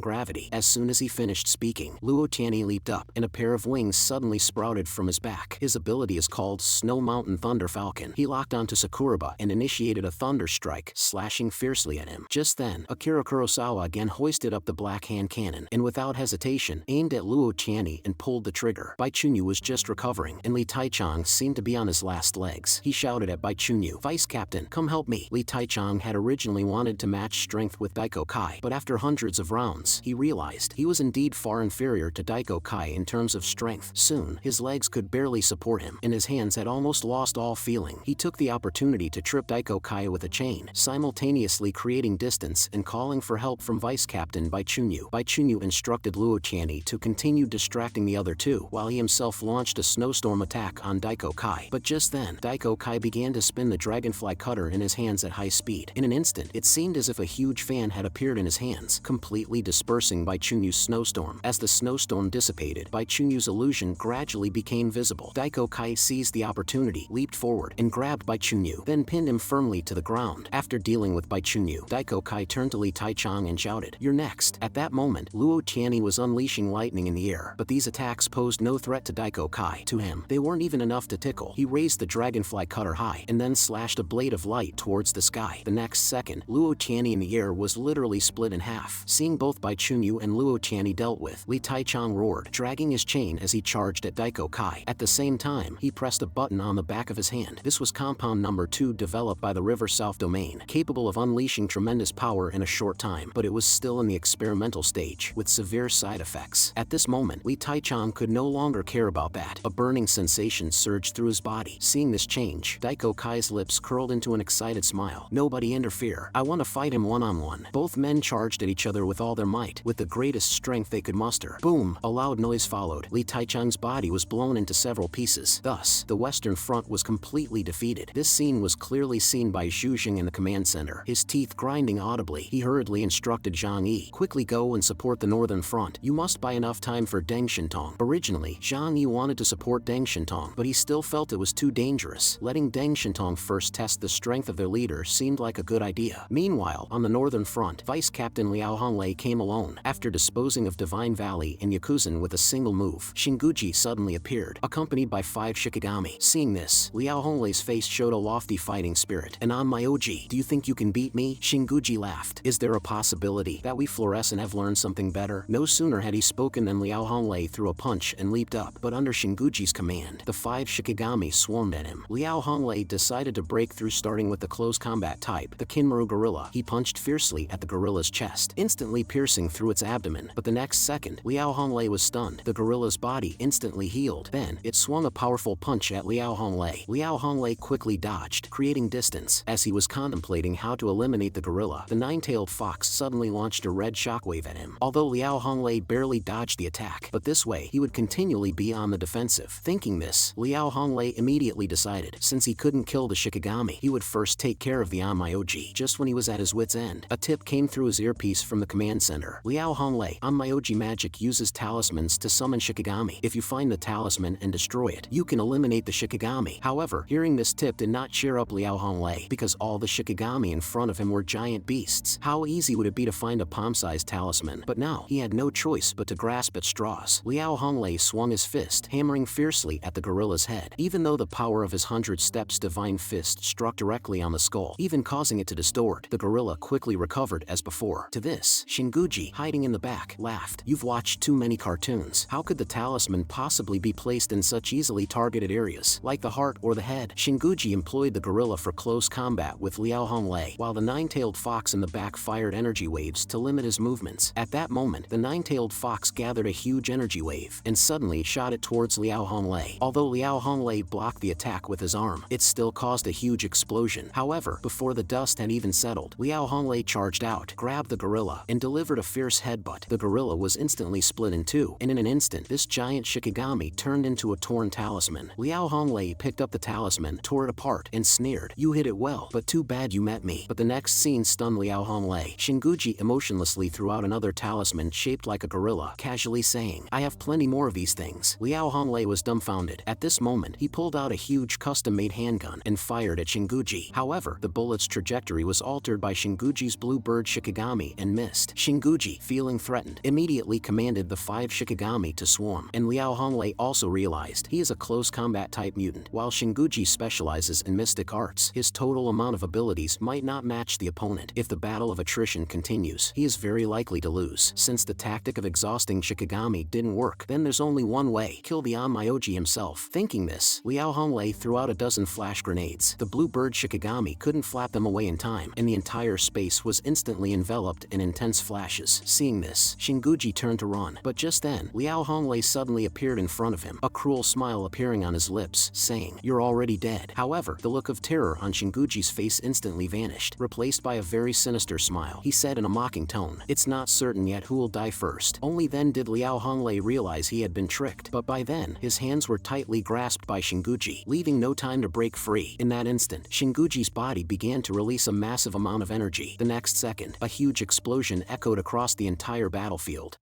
gravity." As soon as he finished speaking, Luo Qianni leaped up, and a pair of wings suddenly sprouted from his back. His ability is called Snow Mountain Thunder Falcon. He locked onto Sakuraba and initiated a thunder strike, slashing fiercely at him. Just then, Akira Kurosawa again hoisted up the black hand cannon, and without hesitation, aimed at Luo Qianni and pulled the trigger. Baichunyu was just recovering, and Lee Taichung seemed to be on his last legs. He shouted at Baichunyu, "Vice Captain, come help me." Lee Taichung had originally wanted to match strength with Daiko Kai, but after hundreds of rounds, he realized he was indeed far inferior to Daiko Kai in terms of strength. Soon, his legs could barely support him, and his hands had almost lost all feeling. He took the opportunity to trip Daiko Kai with a chain, simultaneously creating distance and calling for help from Vice Captain Baichunyu. Baichunyu instructed Luo Qianni to continue distracting the other two, while he himself launched a snowstorm attack on Daiko Kai. But just then, Daiko Kai began to spin the dragonfly cutter in his hands at high speed. In an instant, it seemed as if a huge fan had appeared in his hands, completely dispersing Baichunyu's snowstorm. As the snowstorm dissipated, Baichunyu's illusion gradually became visible. Daiko Kai seized the opportunity, leaped forward, and grabbed Baichunyu, then pinned him firmly to the ground. After dealing with Baichunyu, Daiko Kai turned to Lee Taichung and shouted, "You're next." At that moment, Luo Qianni was unleashing lightning in the air, but these attacks posed no threat to Daiko Kai. To him, they weren't even enough to tickle. He raised the dragonfly cutter high, and then slashed a blade of light towards the sky. The next second, Luo Qianni in the air was literally split in half. Seeing both Baichunyu and Luo Qianni dealt with, Lee Taichung roared, dragging his chain as he charged at Daiko Kai. At the same time, he pressed a button on the back of his hand. This was compound number 2 developed by the River South domain, capable of unleashing tremendous power in a short time, but it was still in the experimental stage, with severe side effects. At this moment, Lee Taichung could no longer care about that. A burning sensation surged through his body. Seeing this change, Daiko Kai's lips curled into an excited smile. "Nobody interfere. I want to fight him one-on-one." Both men charged at each other with all their might, with the greatest strength they could muster. Boom! A loud noise followed. Lee Taichung's body was blown into several pieces. Thus, the Western Front was completely defeated. This scene was clearly seen by Zhu Jing in the command center. His teeth grinding audibly, he hurriedly instructed Jangi, "Quickly go and support the Northern Front. You must buy enough time for Deng Shintong." Originally, Jangi wanted to support Deng Shintong, but he still felt it was too dangerous. Letting Deng Shintong first test the strength of their leader seemed like a good idea. Meanwhile, on the Northern Front, Vice Captain Liao Honglei came alone. After disposing of Divine Valley and Yakuzan with a single move, Shinguji suddenly appeared, accompanied by 5 Shikigami. Seeing this, Liao Honglei's face showed a lofty fighting spirit. "And on my Oji, do you think you can beat me?" Shinguji laughed. "Is there a possibility that we fluorescent have learned something better?" No sooner had he spoken than Liao Honglei threw a punch and leaped up, but under Shinguji's command, the 5 Shikigami swarmed at him. Liao Honglei decided to break through, starting with the close combat type, the Kinmaru gorilla. He punched fiercely at the gorilla's chest, instantly piercing through its abdomen, but the next second, Liao Honglei was stunned. The gorilla's body instantly healed. Then, it swung a powerful punch at Liao Honglei. Liao Honglei quickly dodged, creating distance. As he was contemplating how to eliminate the gorilla, the 9-tailed fox suddenly launched a red shockwave at him. Although Liao Honglei barely dodged the attack, but this way, he would continually be on the defensive. Thinking this, Liao Honglei immediately decided, since he couldn't kill the Shikigami, he would first take care of the Onmyoji. Just when he was at his wit's end, a tip came through his earpiece from the command center. "Liao Honglei, Onmyoji magic uses talismans to summon Shikigami. If you find the talisman and destroy it, you can eliminate the Shikigami." However, hearing this tip did not cheer up Liao Honglei, because all the Shikigami in front of him were giant beasts. How easy would it be to find a palm-sized talisman? But now, he had no choice but to grasp at straws. Liao Honglei swung his fist, hammering fiercely at the gorilla's head. Even though the power of his 100 steps divine fist struck directly on the skull, even causing it to distort. The gorilla quickly recovered as before. To this, Shinguji, hiding in the back, laughed. You've watched too many cartoons. How could the talisman possibly be placed in such easily targeted areas, like the heart or the head? Shinguji employed the gorilla for close combat with Liao Honglei, while the nine-tailed fox in the back fired energy waves to limit his movements. At that moment, the nine-tailed fox gathered a huge energy wave, and suddenly shot it towards Liao Honglei. Although Liao Honglei blocked the attack with his arm, it still caused a huge explosion. However, before the dust had even settled, Liao Honglei charged out, grabbed the gorilla, and delivered a fierce headbutt. The gorilla was instantly split in two, and in an instant, this giant shikigami turned into a torn talisman. Liao Honglei picked up the talisman, tore it apart, and sneered, "You hit it well, but too bad you met me." But the next scene stunned Liao Honglei. Shinguji emotionlessly threw out another talisman shaped like a gorilla, casually saying, "I have plenty more of these things." Liao Honglei was dumbfounded. At this moment, he pulled out a huge custom-made handgun and fired at Shinguji. However, the bullet's trajectory was altered by Shinguji's blue bird shikigami and missed. Shinguji, feeling threatened, immediately commanded the 5 shikigami to swarm, and Liao Honglei also realized he is a close combat type mutant. While Shinguji specializes in mystic arts, his total amount of abilities might not match the opponent. If the battle of attrition continues, he is very likely to lose. Since the tactic of exhausting shikigami didn't work, then there's only one way: kill the Onmyoji himself. Thinking this, Liao Honglei threw out a dozen flash grenades. The blue bird shikigami couldn't flap them away in time, and the entire space was instantly enveloped in intense flashes. Seeing this, Shinguji turned to run, but just then, Liao Honglei suddenly appeared in front of him, a cruel smile appearing on his lips, saying, "You're already dead." However, the look of terror on Shinguji's face instantly vanished, replaced by a very sinister smile. He said in a mocking tone, "It's not certain yet who will die first." Only then did Liao Honglei realize he had been tricked, but by then, his hands were tightly grasped by Shinguji, leaving no time to break free. In that instant, Shinguji's body began to release a massive amount of energy. The next second, a huge explosion echoed across the entire battlefield.